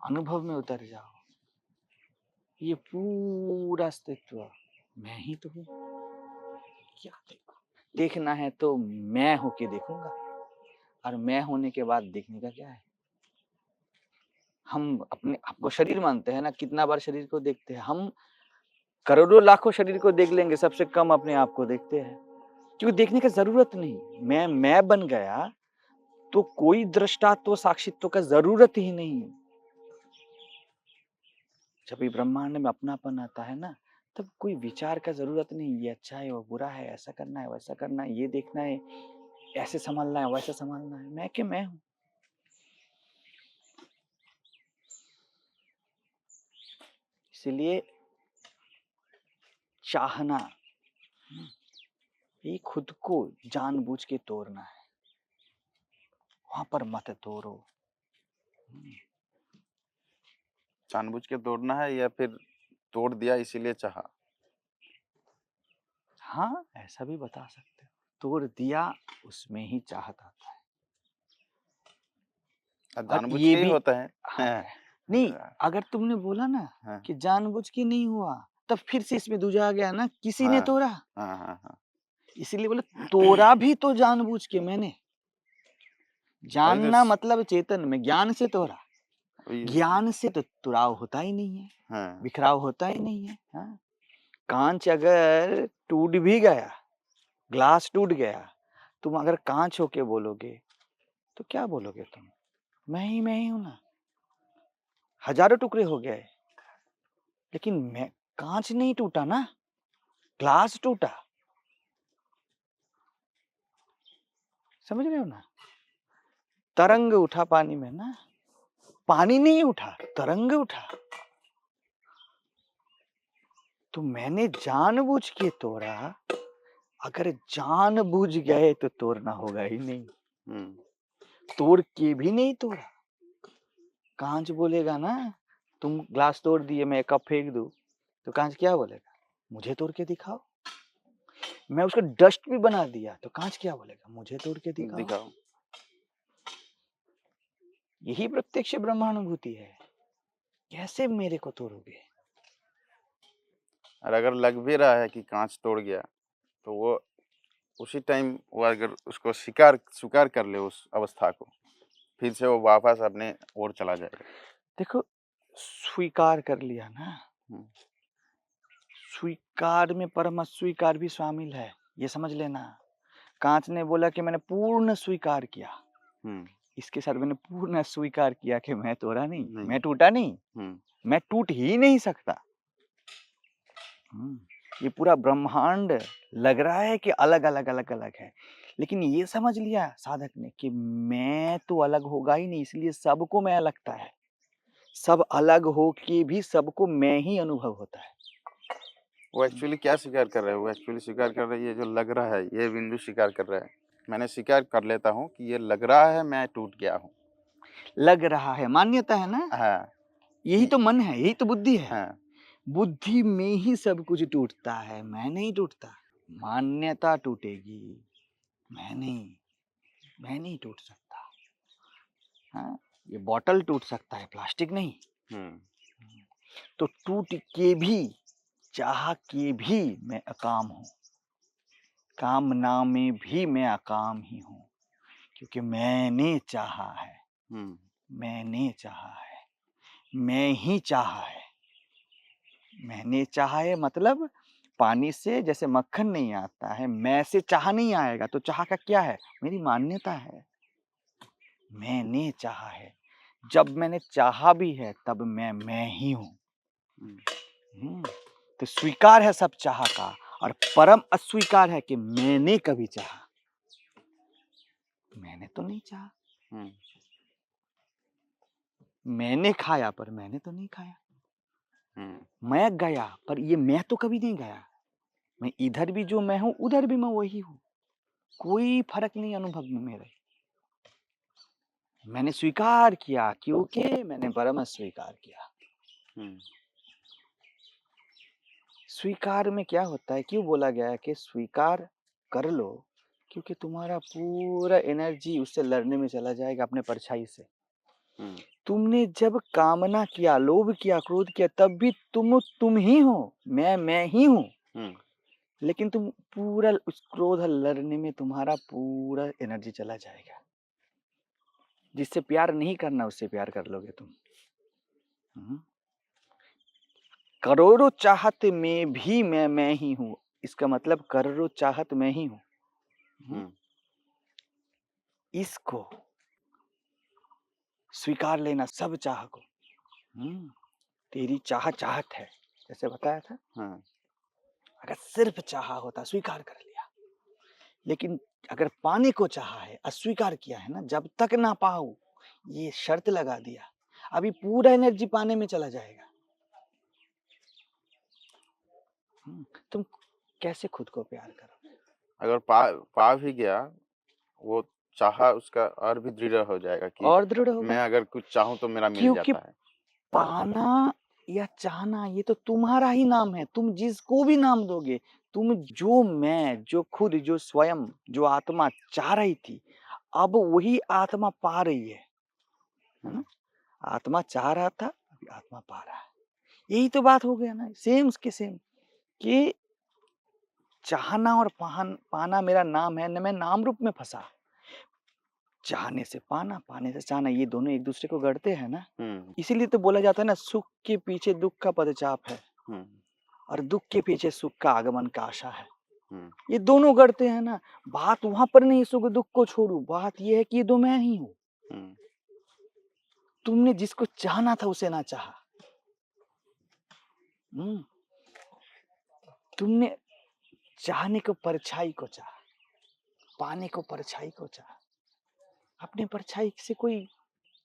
अनुभव में उतर जाओ। ये पूरा अस्तित्व मैं ही तो हूँ। क्या देखो, देखना है तो मैं होके देखूंगा, और मैं होने के बाद देखने का क्या है? हम अपने आपको शरीर मानते हैं ना, कितना बार शरीर को देखते हैं? हम करोड़ों लाखों शरीर को देख लेंगे, सबसे कम अपने आप को देखते हैं। क्योंकि देखने की जरूरत नहीं। मैं बन गया तो कोई दृष्टात्व साक्षित्व का जरूरत ही नहीं। जब ये ब्रह्मांड में अपनापन आता है ना, तब कोई विचार का जरूरत नहीं, ये अच्छा है वो बुरा है, ऐसा करना है वैसा करना है, ये देखना है, ऐसे संभालना है वैसे संभालना है। मैं के मैं हूं। इसलिए चाहना, ये खुद को जानबूझ के तोड़ना है, वहां पर मत तोड़ो। जानबूझ के तोड़ना है या फिर तोड़ दिया इसीलिए चाहा? हाँ, ऐसा भी बता सकते हो। तोड़ दिया, उसमें ही चाहत आता है। जानबूझ ये के ही भी होता है। हाँ, नहीं, अगर तुमने बोला ना कि जानबूझ के नहीं हुआ, तब फिर से इसमें दूजा आ गया ना, किसी ने तोड़ा। इसीलिए बोले तोड़ा भी तो जानबूझ के मैंने। जानना मतलब चेतन में, ज्ञान से तोड़ा। ज्ञान से तो तुड़ाव होता ही नहीं है, बिखराव होता ही नहीं है। हाँ? कांच अगर टूट भी गया, ग्लास टूट गया, तुम अगर कांच होके बोलोगे तो क्या बोलोगे तुम? मैं ही हूं ना। हजारों टुकड़े हो गए, लेकिन मैं कांच नहीं टूटा ना, ग्लास टूटा। समझ रहे हो ना? तरंग उठा पानी में ना, पानी नहीं उठा, तरंग उठा। तो मैंने जानबूझ के तोड़ा। अगर जानबूझ गए तो तोड़ना होगा ही नहीं। तोड़ के भी नहीं तोड़ा। कांच बोलेगा ना, तुम ग्लास तोड़ दिए, मैं कप फेंक दूं, तो कांच क्या बोलेगा? मुझे तोड़ के दिखाओ। मैं उसको डस्ट भी बना दिया तो कांच क्या बोलेगा? मुझे तोड़ के दिखाओ। यही प्रत्यक्ष ब्रह्मानुभूति है। कैसे मेरे को तोड़ोगे? और अगर लग भी रहा है कि कांच तोड़ गया, तो वो उसी टाइम वो अगर उसको स्वीकार कर ले उस अवस्था को, फिर से वो वापस अपने ओर चला जाएगा। देखो, स्वीकार कर लिया ना, स्वीकार में परम अस्वीकार भी शामिल है, ये समझ लेना। कांच ने बोला कि मैंने पूर्ण स्वीकार किया, इसके साथ मैंने पूर्ण स्वीकार किया कि मैं तोड़ा नहीं, मैं टूटा नहीं, मैं टूट ही नहीं सकता। ये पूरा ब्रह्मांड लग रहा है कि अलग अलग अलग अलग है, लेकिन ये समझ लिया साधक ने कि मैं तो अलग होगा ही नहीं, इसलिए सबको मैं लगता है। सब अलग हो के भी सबको मैं ही अनुभव होता है। वो एक्चुअली क्या स्वीकार कर रहा है? वो एक्चुअली स्वीकार कर रहा है, ये जो लग रहा है, ये बिंदु स्वीकार कर रहा है। मैंने स्वीकार कर लेता हूँ कि ये लग रहा है मैं टूट गया हूँ। लग रहा है, मान्यता है ना, हाँ यही तो मन है, यही तो बुद्धि है। हाँ बुद्धि में ही सब कुछ टूटता है, मैं नहीं टूटता। मान्यता टूटेगी, मैं नहीं टूट सकता। हाँ, ये बॉटल टूट सकता है, प्लास्टिक नहीं। तो टूट के भी, चाह के भी मैं अकाम हूँ, कामना में भी मैं अकाम ही हूँ, क्योंकि मैंने चाहा है, मैंने चाहा है, मैं ही चाहा है। मैंने चाहा है मतलब पानी से जैसे मक्खन नहीं आता है, मैं से चाह नहीं आएगा। तो चाह का क्या है? मेरी मान्यता है, मैंने चाहा है। जब मैंने चाहा भी है तब मैं ही हूँ। तो स्वीकार है सब चाह का, और परम अस्वीकार है कि मैंने कभी चाहा। मैंने तो नहीं चाहा। मैंने खाया पर मैंने तो नहीं खाया। मैं गया पर ये मैं तो कभी नहीं गया। मैं इधर भी जो मैं हूं उधर भी मैं वही हूं, कोई फर्क नहीं अनुभव में मेरे। मैंने स्वीकार किया क्योंकि मैंने परम स्वीकार किया। स्वीकार में क्या होता है, क्यों बोला गया है कि स्वीकार कर लो, क्योंकि तुम्हारा पूरा एनर्जी उससे लड़ने में चला जाएगा, अपने परछाई से। तुमने जब कामना किया, लोभ किया, क्रोध किया, तब भी तुम ही हो, मैं ही हूं। लेकिन तुम पूरा उस क्रोध लड़ने में तुम्हारा पूरा एनर्जी चला जाएगा। जिससे प्यार नहीं करना उससे प्यार कर लोगे तुम। करोड़ों चाहत में भी मैं ही हूं, इसका मतलब करोड़ों चाहत मैं ही हूं। इसको स्वीकार लेना, सब चाह को। तेरी चाहत है, जैसे बताया था। अगर सिर्फ चाहा होता, स्वीकार कर लिया। लेकिन अगर पाने को चाहा है, अस्वीकार किया है ना, जब तक ना पाऊं, ये शर्त लगा दिया, अभी पूरा एनर्जी पाने में चला जाएगा। तुम कैसे खुद को प्यार करोगे? अगर पा भी गया, वो चाहा उसका और भी दृढ़ हो जाएगा कि और दृढ़ होगा। मैं अगर कुछ चाहूं तो मेरा मिल क्योंकि जाता है। पाना या चाहना ये तो तुम्हारा ही नाम है। तुम जिसको भी नाम दोगे, तुम जो मैं, जो खुद, जो स्वयं, जो आत्मा चाह रही थी, अब वही आत्मा पा रही है ना? आत्मा चाह रहा था, अभी आत्मा पा रहा है। यही तो बात हो गया ना, सेम उसके सेम, कि चाहना और पाना मेरा नाम है, न मैं नाम रूप में फंसा। चाहने से पाना, पाने से चाहना, ये दोनों एक दूसरे को गढ़ते हैं ना। इसीलिए तो बोला जाता है ना, सुख के पीछे दुख का पदचाप है, और दुख के पीछे सुख का आगमन का आशा है। ये दोनों गढ़ते हैं ना। बात वहां पर नहीं सुख दुख को छोड़ू, बात ये है कि ये दो मैं ही हूं। तुमने जिसको चाहना था उसे ना चाहा। तुमने चाहने को परछाई को चाहा, पाने को परछाई को चाहा। अपने परछाई से कोई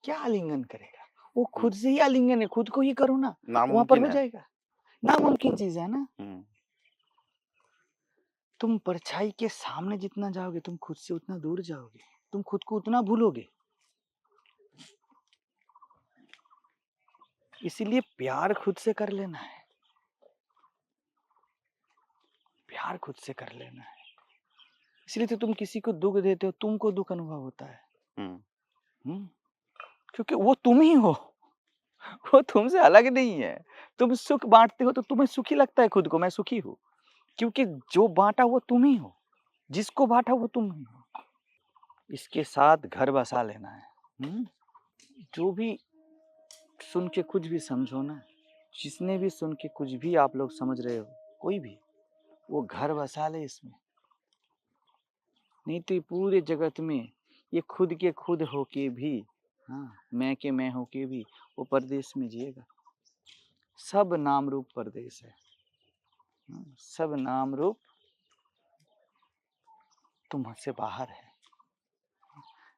क्या आलिंगन करेगा? वो खुद से ही आलिंगन है, खुद को ही करो ना, वहां पर हो जाएगा। नामुमकिन चीज है ना। तुम परछाई के सामने जितना जाओगे, तुम खुद से उतना दूर जाओगे, तुम खुद को उतना भूलोगे। इसीलिए प्यार खुद से कर लेना है, प्यार खुद से कर लेना है। इसलिए तो तुम किसी को दुख देते हो, तुमको दुख अनुभव होता है। क्योंकि वो तुम ही हो, वो तुमसे अलग नहीं है। तुम सुख बांटते हो तो तुम्हें सुखी लगता है खुद को, मैं सुखी हूं, क्योंकि जो बांटा वो तुम ही हो, जिसको बांटा वो तुम ही हो। इसके साथ घर बसा लेना है। जो भी सुन के कुछ भी समझो ना, जिसने भी सुन के कुछ भी आप लोग समझ रहे हो, कोई भी, वो घर बसा ले इसमें। नहीं तो ये पूरे जगत में ये खुद के खुद होके भी, मैं के मैं होके भी वो परदेश में जिएगा। सब नाम रूप परदेश है। सब नाम रूप तुमसे बाहर है।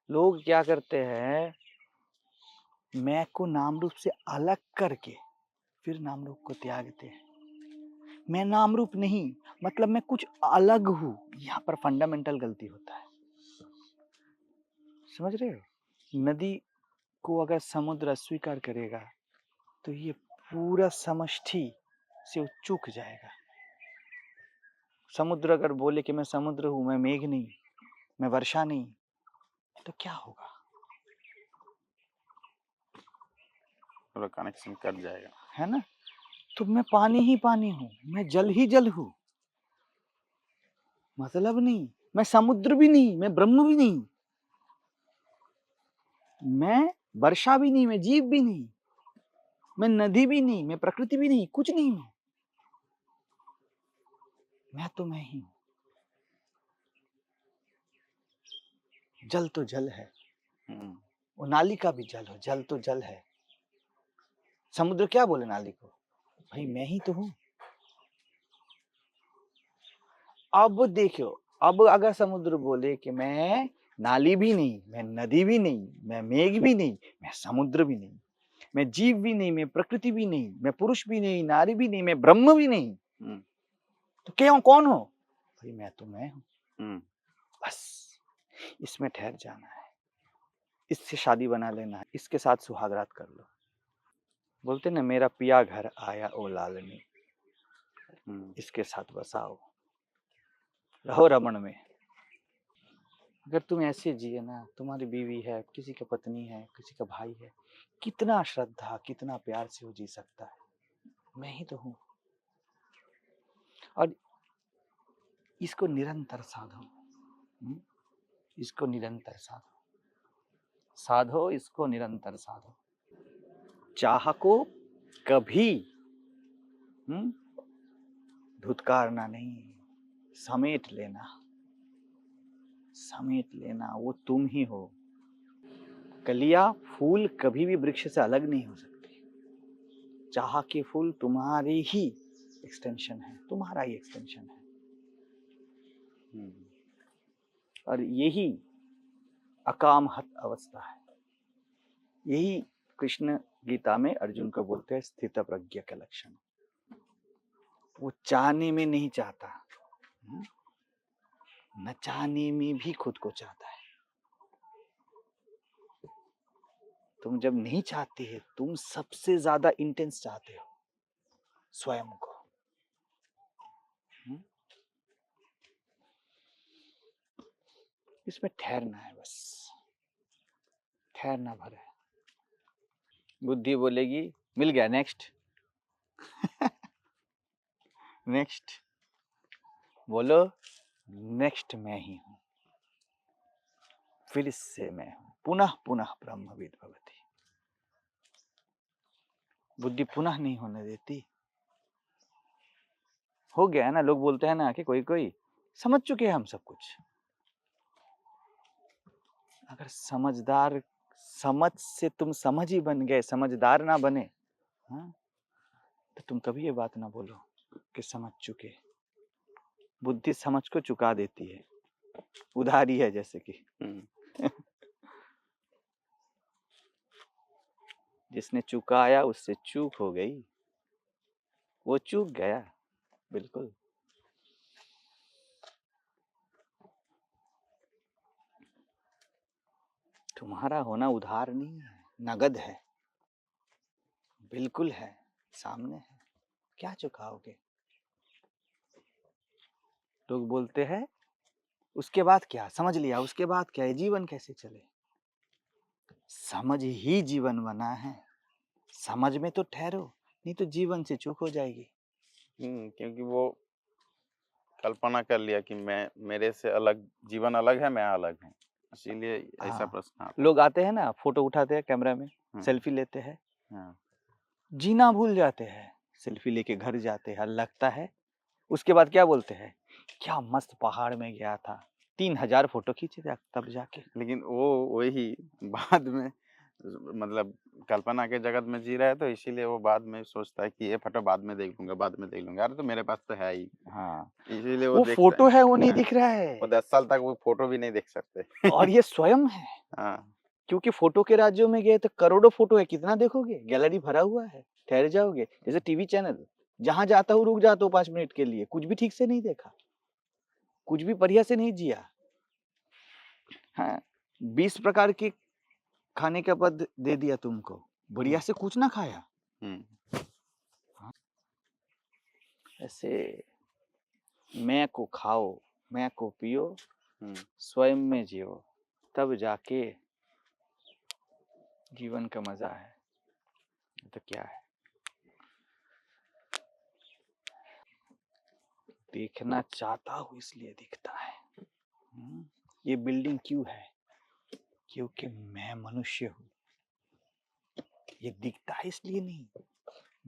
लोग क्या करते हैं, मैं को नाम रूप से अलग करके फिर नाम रूप को त्यागते हैं। मैं नाम रूप नहीं, मतलब मैं कुछ अलग हूं। यहाँ पर फंडामेंटल गलती होता है। समझ रहे हो? नदी को अगर समुद्र अस्वीकार करेगा तो ये पूरा समष्टि से वो चूक जाएगा। समुद्र अगर बोले कि मैं समुद्र हूं, मैं मेघ नहीं, मैं वर्षा नहीं, तो क्या होगा? पूरा कनेक्शन कट जाएगा, है ना? तो मैं पानी ही पानी हूं, मैं जल ही जल हूं, मतलब नहीं, मैं समुद्र भी नहीं, मैं ब्रह्म भी नहीं, मैं वर्षा भी नहीं, मैं जीव भी नहीं, मैं नदी भी नहीं, मैं प्रकृति भी नहीं, कुछ नहीं। मैं तो मैं ही हूं। जल तो जल है, वो नाली का भी जल हो, जल तो जल है। समुद्र क्या बोले नाली को? भाई मैं ही तो हूं। अब देखो, अब अगर समुद्र बोले कि मैं नाली भी नहीं, मैं नदी भी नहीं, मैं मेघ भी नहीं, मैं समुद्र भी नहीं, मैं जीव भी नहीं, मैं प्रकृति भी नहीं, मैं पुरुष भी नहीं, नारी भी नहीं, मैं ब्रह्म भी नहीं, तो क्यों कौन हो? भाई मैं तो मैं हूं। बस इसमें ठहर जाना है, इससे शादी बना लेना है, इसके साथ सुहागरात कर लो। बोलते ना, मेरा पिया घर आया ओ लालनी, इसके साथ बसाओ, रहो रमण में। अगर तुम ऐसे जिए ना, तुम्हारी बीवी है, किसी का पत्नी है, किसी का भाई है, कितना श्रद्धा, कितना प्यार से वो जी सकता है। मैं ही तो हूं। और इसको निरंतर साधो, इसको निरंतर साधो, साधो इसको निरंतर साधो। चाह को कभी धुतकारना नहीं, समेट लेना, समेट लेना। वो तुम ही हो। कलियां, फूल कभी भी वृक्ष से अलग नहीं हो सकती। चाह के फूल तुम्हारी ही एक्सटेंशन है, तुम्हारा ही एक्सटेंशन है। और यही अकामहत अवस्था है। यही कृष्ण गीता में अर्जुन को बोलते हैं स्थित प्रज्ञ का लक्षण। वो चाहने में नहीं चाहता, न चाहने में भी खुद को चाहता है। तुम जब नहीं चाहते है, तुम सबसे ज्यादा इंटेंस चाहते हो स्वयं को। इसमें ठहरना है, बस ठहरना भर है। बुद्धि बोलेगी मिल गया, नेक्स्ट नेक्स्ट बोलो, नेक्स्ट मैं ही हूं, फिर से मैं हूं, पुनः पुनः ब्रह्मविद भवति। बुद्धि पुनः नहीं होने देती। हो गया है ना, लोग बोलते हैं ना कि कोई कोई समझ चुके हैं हम सब कुछ। अगर समझदार, समझ से तुम समझ ही बन गए, समझदार ना बने, तो तुम कभी ये बात ना बोलो कि समझ चुके। बुद्धि समझ को चुका देती है, उधारी है जैसे कि जिसने चुकाया उससे चूक हो गई, वो चूक गया बिल्कुल। तुम्हारा होना उधार नहीं है, नगद है, बिल्कुल है, सामने है। क्या चुकाओगे? लोग बोलते हैं उसके बाद क्या, समझ लिया उसके बाद क्या, है जीवन कैसे चले? समझ ही जीवन बना है, समझ में तो ठहरो, नहीं तो जीवन से चूक हो जाएगी। क्योंकि वो कल्पना कर लिया कि मैं, मेरे से अलग जीवन अलग है, मैं अलग हूँ, इसीलिए ऐसा प्रश्न आता है। लोग आते हैं ना, फोटो उठाते हैं कैमरा में, सेल्फी लेते हैं, जीना भूल जाते हैं, सेल्फी लेके घर जाते हैं, लगता है उसके बाद क्या बोलते हैं, क्या मस्त पहाड़ में गया था, 3000 फोटो खींचे थे तब जाके। लेकिन वो वही बाद में, मतलब कल्पना के जगत में जी रहा है, तो इसीलिए वो बाद में सोचता है कि ये फोटो बाद में देख लूंगा, बाद में देख लूंगा, अरे तो मेरे पास तो है ही। इसीलिए वो फोटो है, वो नहीं दिख रहा है। वो 10 साल तक वो फोटो भी नहीं देख सकते। और ये स्वयं है। क्योंकि फोटो के राज्यों में गए तो करोड़ों फोटो है, कितना देखोगे, गैलरी भरा हुआ है, ठहर जाओगे। जैसे टीवी चैनल, जहां जाता हूँ रुक जाता हूँ 5 मिनट के लिए, कुछ भी ठीक से नहीं देखा, कुछ भी बढ़िया से नहीं जिया। 20 प्रकार की खाने का पद दे दिया तुमको, बढ़िया से कुछ ना खाया। ऐसे मैं को खाओ, मैं को पियो, स्वयं में जियो, तब जाके जीवन का मजा है। तो क्या है, देखना चाहता हूँ इसलिए दिखता है। ये बिल्डिंग क्यों है? क्योंकि मैं मनुष्य हूँ। ये दिखता है इसलिए नहीं,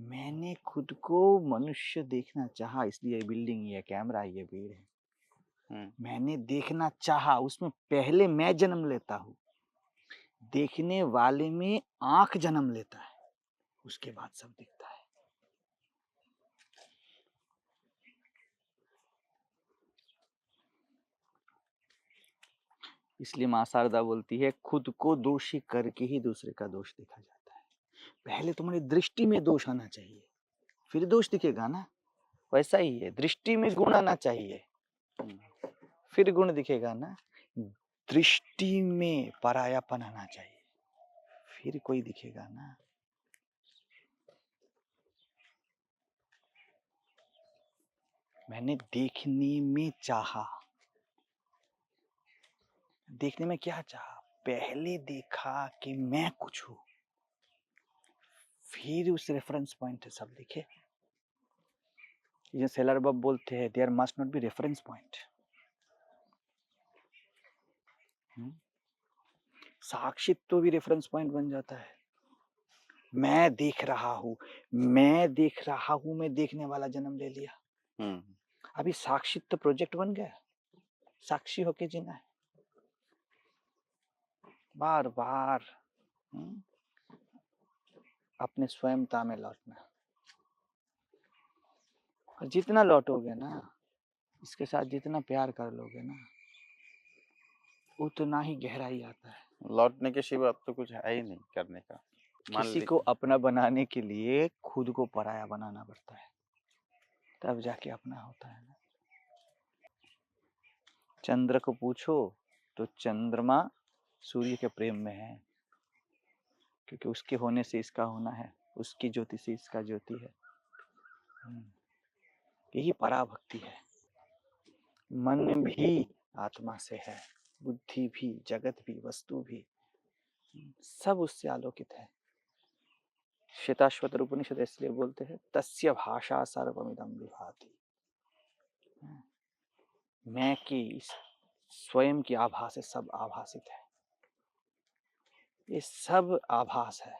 मैंने खुद को मनुष्य देखना चाहा, इसलिए ये बिल्डिंग, ये कैमरा, ये भीड़ है। मैंने देखना चाहा, उसमें पहले मैं जन्म लेता हूँ, देखने वाले में आंख जन्म लेता है, उसके बाद सब दिखता है। इसलिए मां शारदा बोलती है, खुद को दोषी करके ही दूसरे का दोष देखा जाता है। पहले तुम्हारी दृष्टि में दोष आना चाहिए, फिर दोष दिखेगा ना। वैसा ही है, दृष्टि में गुण आना चाहिए, फिर गुण दिखेगा ना। दृष्टि में परायापन आना चाहिए, फिर कोई दिखेगा ना। मैंने देखने में चाहा, देखने में क्या चाहा? पहले देखा कि मैं कुछ हूं, फिर उस रेफरेंस पॉइंट से सब दिखे। ये सेलर बब बोलते हैं, there must not be reference point. साक्षित्व भी रेफरेंस पॉइंट बन जाता है। मैं देख रहा हूं, मैं देख रहा हूं, मैं देखने वाला जन्म ले लिया। अभी साक्षित्व प्रोजेक्ट बन गया, साक्षी होके जीना है, बार बार अपने स्वयंता में लौटना। और जितना लौटोगे ना, इसके साथ जितना प्यार कर लोगे ना, उतना ही गहराई आता है। लौटने के सिवा अब तो कुछ है ही नहीं करने का। किसी को अपना बनाने के लिए खुद को पराया बनाना पड़ता है, तब जाके अपना होता है ना। चंद्र को पूछो तो चंद्रमा सूर्य के प्रेम में है, क्योंकि उसके होने से इसका होना है, उसकी ज्योति से इसका ज्योति है। यही पराभक्ति है। मन भी आत्मा से है, बुद्धि भी, जगत भी, वस्तु भी, सब उससे आलोकित है। श्वेताश्वतर उपनिषद इसलिए बोलते हैं, तस्य भाषा सर्वमिदं विभाति। मैं की स्वयं की आभा से सब आभासित है। ये सब आभास है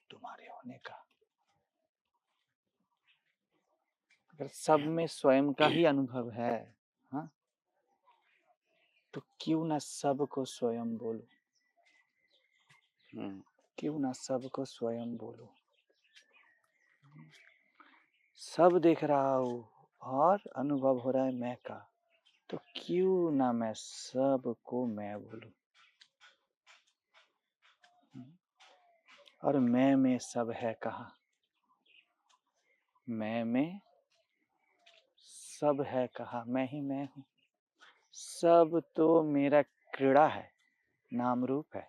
तुम्हारे होने का। अगर सब में स्वयं का ही अनुभव है, हाँ, तो क्यों ना सबको स्वयं बोलो, क्यों ना सबको स्वयं बोलो। सब देख रहा हूँ और अनुभव हो रहा है मैं का, तो क्यों ना मैं सबको मैं बोलूं। और मैं में सब है कहा, मैं में सब है कहा, मैं ही मैं हूँ। सब तो मेरा क्रीड़ा है, नाम रूप है।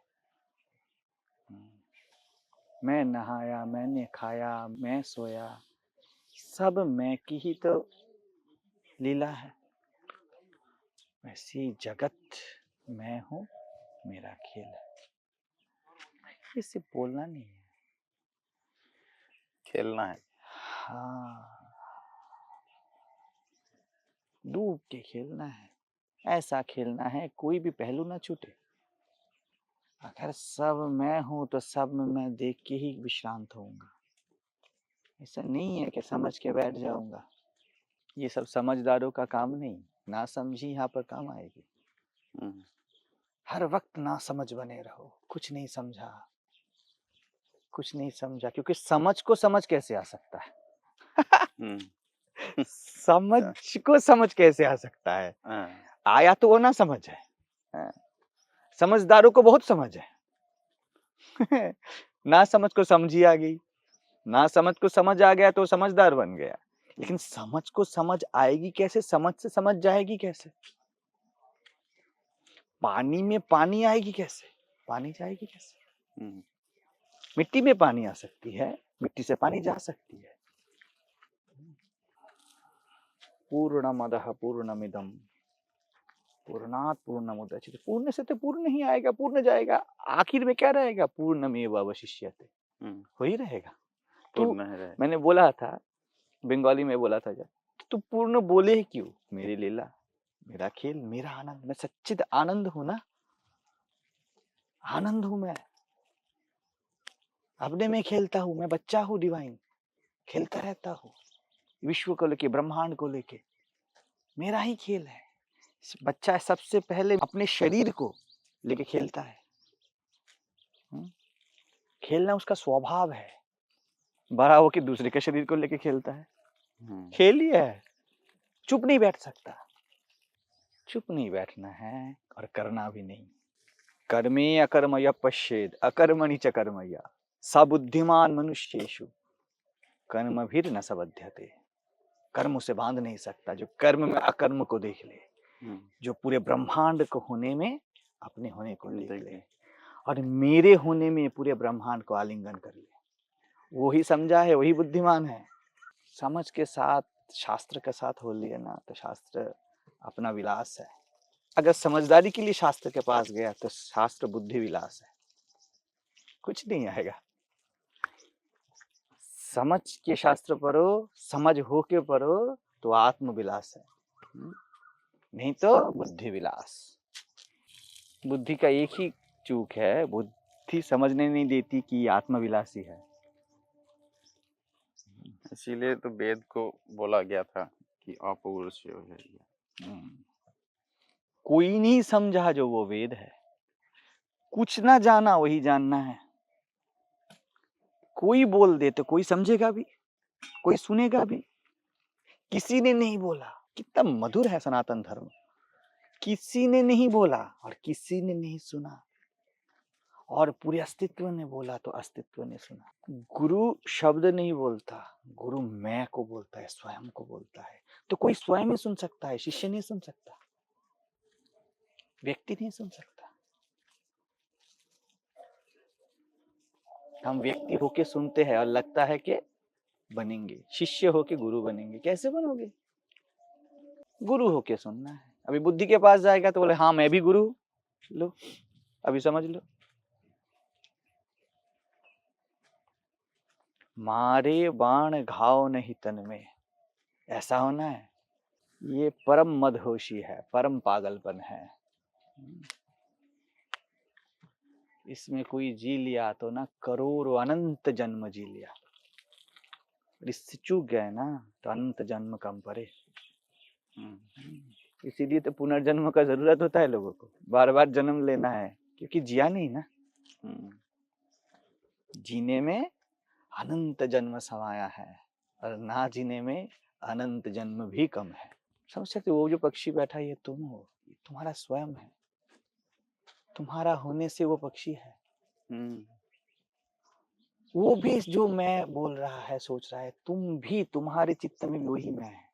मैं नहाया, मैंने खाया, मैं सोया, सब मैं की ही तो लीला है। वैसी जगत मैं हूँ, मेरा खेल है। इससे बोलना नहीं है, खेलना है। हाँ, डूब के खेलना है। ऐसा खेलना है कोई भी पहलू ना छूटे। अगर सब मैं हूं तो सब में मैं देख के ही विश्रांत होऊंगा। ऐसा नहीं है कि समझ के बैठ जाऊंगा। ये सब समझदारों का काम नहीं, ना समझी यहाँ पर काम आएगी। हर वक्त ना समझ बने रहो, कुछ नहीं समझा, कुछ नहीं समझा, क्योंकि समझ को समझ कैसे आ सकता है? समझ को समझ कैसे आ सकता है? आया तो वो ना समझ है। समझदारों को बहुत समझ है। ना समझ को समझी आ गई, ना समझ को समझ आ गया तो समझदार बन गया। लेकिन समझ को समझ आएगी कैसे, समझ से समझ जाएगी कैसे? पानी में पानी आएगी कैसे, पानी जाएगी कैसे? मिट्टी में पानी आ सकती है, मिट्टी से पानी जा सकती है। पूर्णमदः पूर्णमिदं पूर्णात् पूर्णमुदच्यते। पूर्ण से तो पूर्ण ही आएगा, पूर्ण जाएगा, आखिर में क्या रहेगा? पूर्णमेव अवशिष्यते, वही रहेगा। तो मैंने बोला था, बंगाली में बोला था, जब तू पूर्ण बोले ही क्यों? मेरी लीला, मेरा खेल, मेरा आनंद, मैं सच्चिद आनंद हूं ना, आनंद हूं मैं, अपने में खेलता हूं, मैं बच्चा हूं डिवाइन, खेलता रहता हूं, विश्व को लेके, ब्रह्मांड को लेके, मेरा ही खेल है। बच्चा सबसे पहले अपने शरीर को लेके खेलता है, खेलना उसका स्वभाव है। बड़ा होके दूसरे के शरीर को लेके खेलता है, खेल ही है, चुप नहीं बैठ सकता, चुप नहीं बैठना है और करना भी नहीं। कर्मे अकर्मय पश्येद अकर्मणि च कर्मया स बुद्धिमान मनुष्येषु कर्मभिर न सबध्यते। कर्म उसे बांध नहीं सकता जो कर्म में अकर्म को देख ले, जो पूरे ब्रह्मांड को होने में अपने होने को देख ले और मेरे होने में पूरे ब्रह्मांड को आलिंगन कर ले, वही समझा है, वही बुद्धिमान है। समझ के साथ, शास्त्र के साथ हो लिया ना तो शास्त्र अपना विलास है। अगर समझदारी के लिए शास्त्र के पास गया तो शास्त्र बुद्धि विलास है, कुछ नहीं आएगा। समझ के शास्त्र पढ़ो, समझ हो के पढ़ो तो आत्मविलास है, नहीं तो बुद्धि विलास। बुद्धि का एक ही चूक है, बुद्धि समझने नहीं देती कि आत्मविलासी है। इसीलिए तो वेद को बोला गया था कि अपौरुषेय है। कोई नहीं समझा जो वो वेद है, कुछ ना जाना वही जानना है। कोई बोल दे तो कोई समझेगा भी, कोई सुनेगा भी। किसी ने नहीं बोला, कितना मधुर है सनातन धर्म। किसी ने नहीं बोला और किसी ने नहीं सुना और पूरे अस्तित्व ने बोला तो अस्तित्व ने सुना। गुरु शब्द नहीं बोलता, गुरु मैं को बोलता है, स्वयं को बोलता है। तो कोई स्वयं ही सुन सकता है, शिष्य नहीं सुन सकता, व्यक्ति नहीं सुन सकता। हम व्यक्ति होके सुनते हैं और लगता है कि बनेंगे, शिष्य होके गुरु बनेंगे। कैसे बनोगे? गुरु होके सुनना है। अभी बुद्धि के पास जाएगा तो बोले हाँ मैं भी गुरु, लो अभी समझ लो। मारे बाण घाव नहीं तन में, ऐसा होना है। ये परम मदहोशी है, परम पागलपन है। इसमें कोई जी लिया तो ना करोड़ों अनंत जन्म जी लिया, इससे चूक गए ना तो अनंत जन्म कम पड़े। इसीलिए तो पुनर्जन्म का जरूरत होता है लोगों को, बार बार जन्म लेना है, क्योंकि जिया नहीं ना। जीने में अनंत जन्म समाया है और ना जीने में अनंत जन्म भी कम है। समझ सकते? वो जो पक्षी बैठा है ये तुम हो, ये तुम्हारा स्वयं है, तुम्हारा होने से वो पक्षी है। वो भी जो मैं बोल रहा है, सोच रहा है, तुम भी, तुम्हारे चित्त में भी वही मैं है।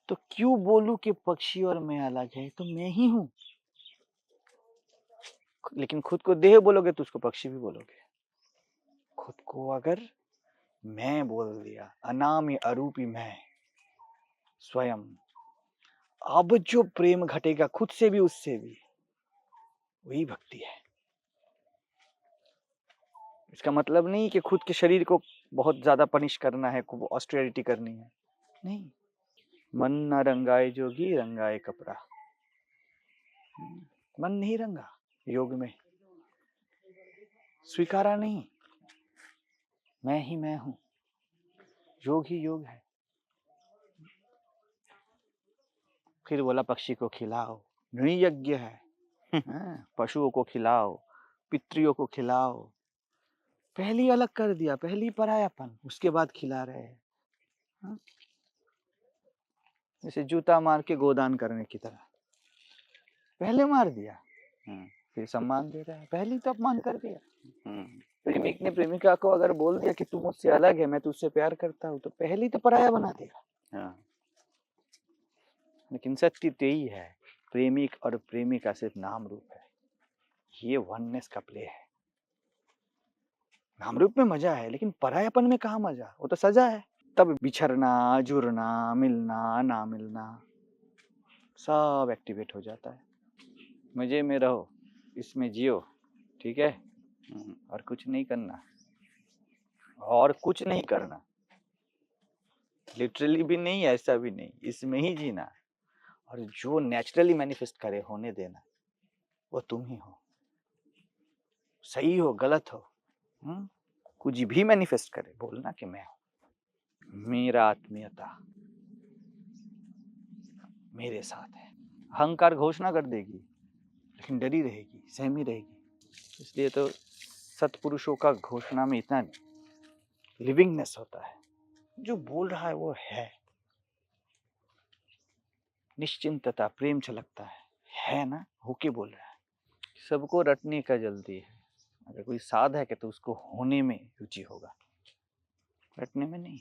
तो क्यों बोलूं कि पक्षी और मैं अलग है? तो मैं ही हूं। लेकिन खुद को देह बोलोगे तो उसको पक्षी भी बोलोगे। खुद को अगर मैं बोल दिया, अनामी अरूपी मैं स्वयं, अब जो प्रेम घटेगा खुद से भी उससे भी, वही भक्ति है। इसका मतलब नहीं कि खुद के शरीर को बहुत ज्यादा पनिश करना है, ऑस्टेरिटी करनी है, नहीं। मन न रंगाए जोगी रंगाए कपड़ा। मन नहीं रंगा योग में, स्वीकारा नहीं, मैं ही मैं हूं, योग ही योग है। फिर बोला पक्षी को खिलाओ, नृयज्ञ है। पशुओं को खिलाओ, पितरियों को खिलाओ। पहली अलग कर दिया, पहली परायापन, उसके बाद खिला रहे हैं। जैसे जूता मार के गोदान करने की तरह, पहले मार दिया फिर सम्मान दे रहा है। पहली तो अपमान कर दिया। प्रेमिक ने प्रेमिका को अगर बोल दिया कि तू मुझसे अलग है, मैं तुझसे प्यार करता हूं, तो पहली तो पराया बना देगा। लेकिन सत्य तो यही है, प्रेमिक और प्रेमिका सिर्फ नाम रूप है, ये वननेस का प्ले है। नाम रूप में मजा है, लेकिन परायापन में कहाँ मजा, वो तो सजा है। तब बिछड़ना, जुड़ना, मिलना, ना मिलना सब एक्टिवेट हो जाता है। मजे में रहो, इसमें जियो, ठीक है, और कुछ नहीं करना, और कुछ नहीं करना, लिटरली भी नहीं, ऐसा भी नहीं, इसमें ही जीना, और जो नेचुरली मैनिफेस्ट करे होने देना, वो तुम ही हो। सही हो गलत हो, कुछ भी मैनिफेस्ट करे, बोलना कि मैं हूं, मेरा आत्मीयता मेरे साथ है। अहंकार घोषणा कर देगी, लेकिन डरी रहेगी, सहमी रहेगी। इसलिए तो सत्पुरुषों का घोषणा में इतना लिविंगनेस होता है, जो बोल रहा है वो है, निश्चिंतता, प्रेम छलकता है ना, होके बोल रहा है। सबको रटने का जल्दी है, अगर कोई साध है कि तो उसको होने में रुचि होगा, रटने में नहीं।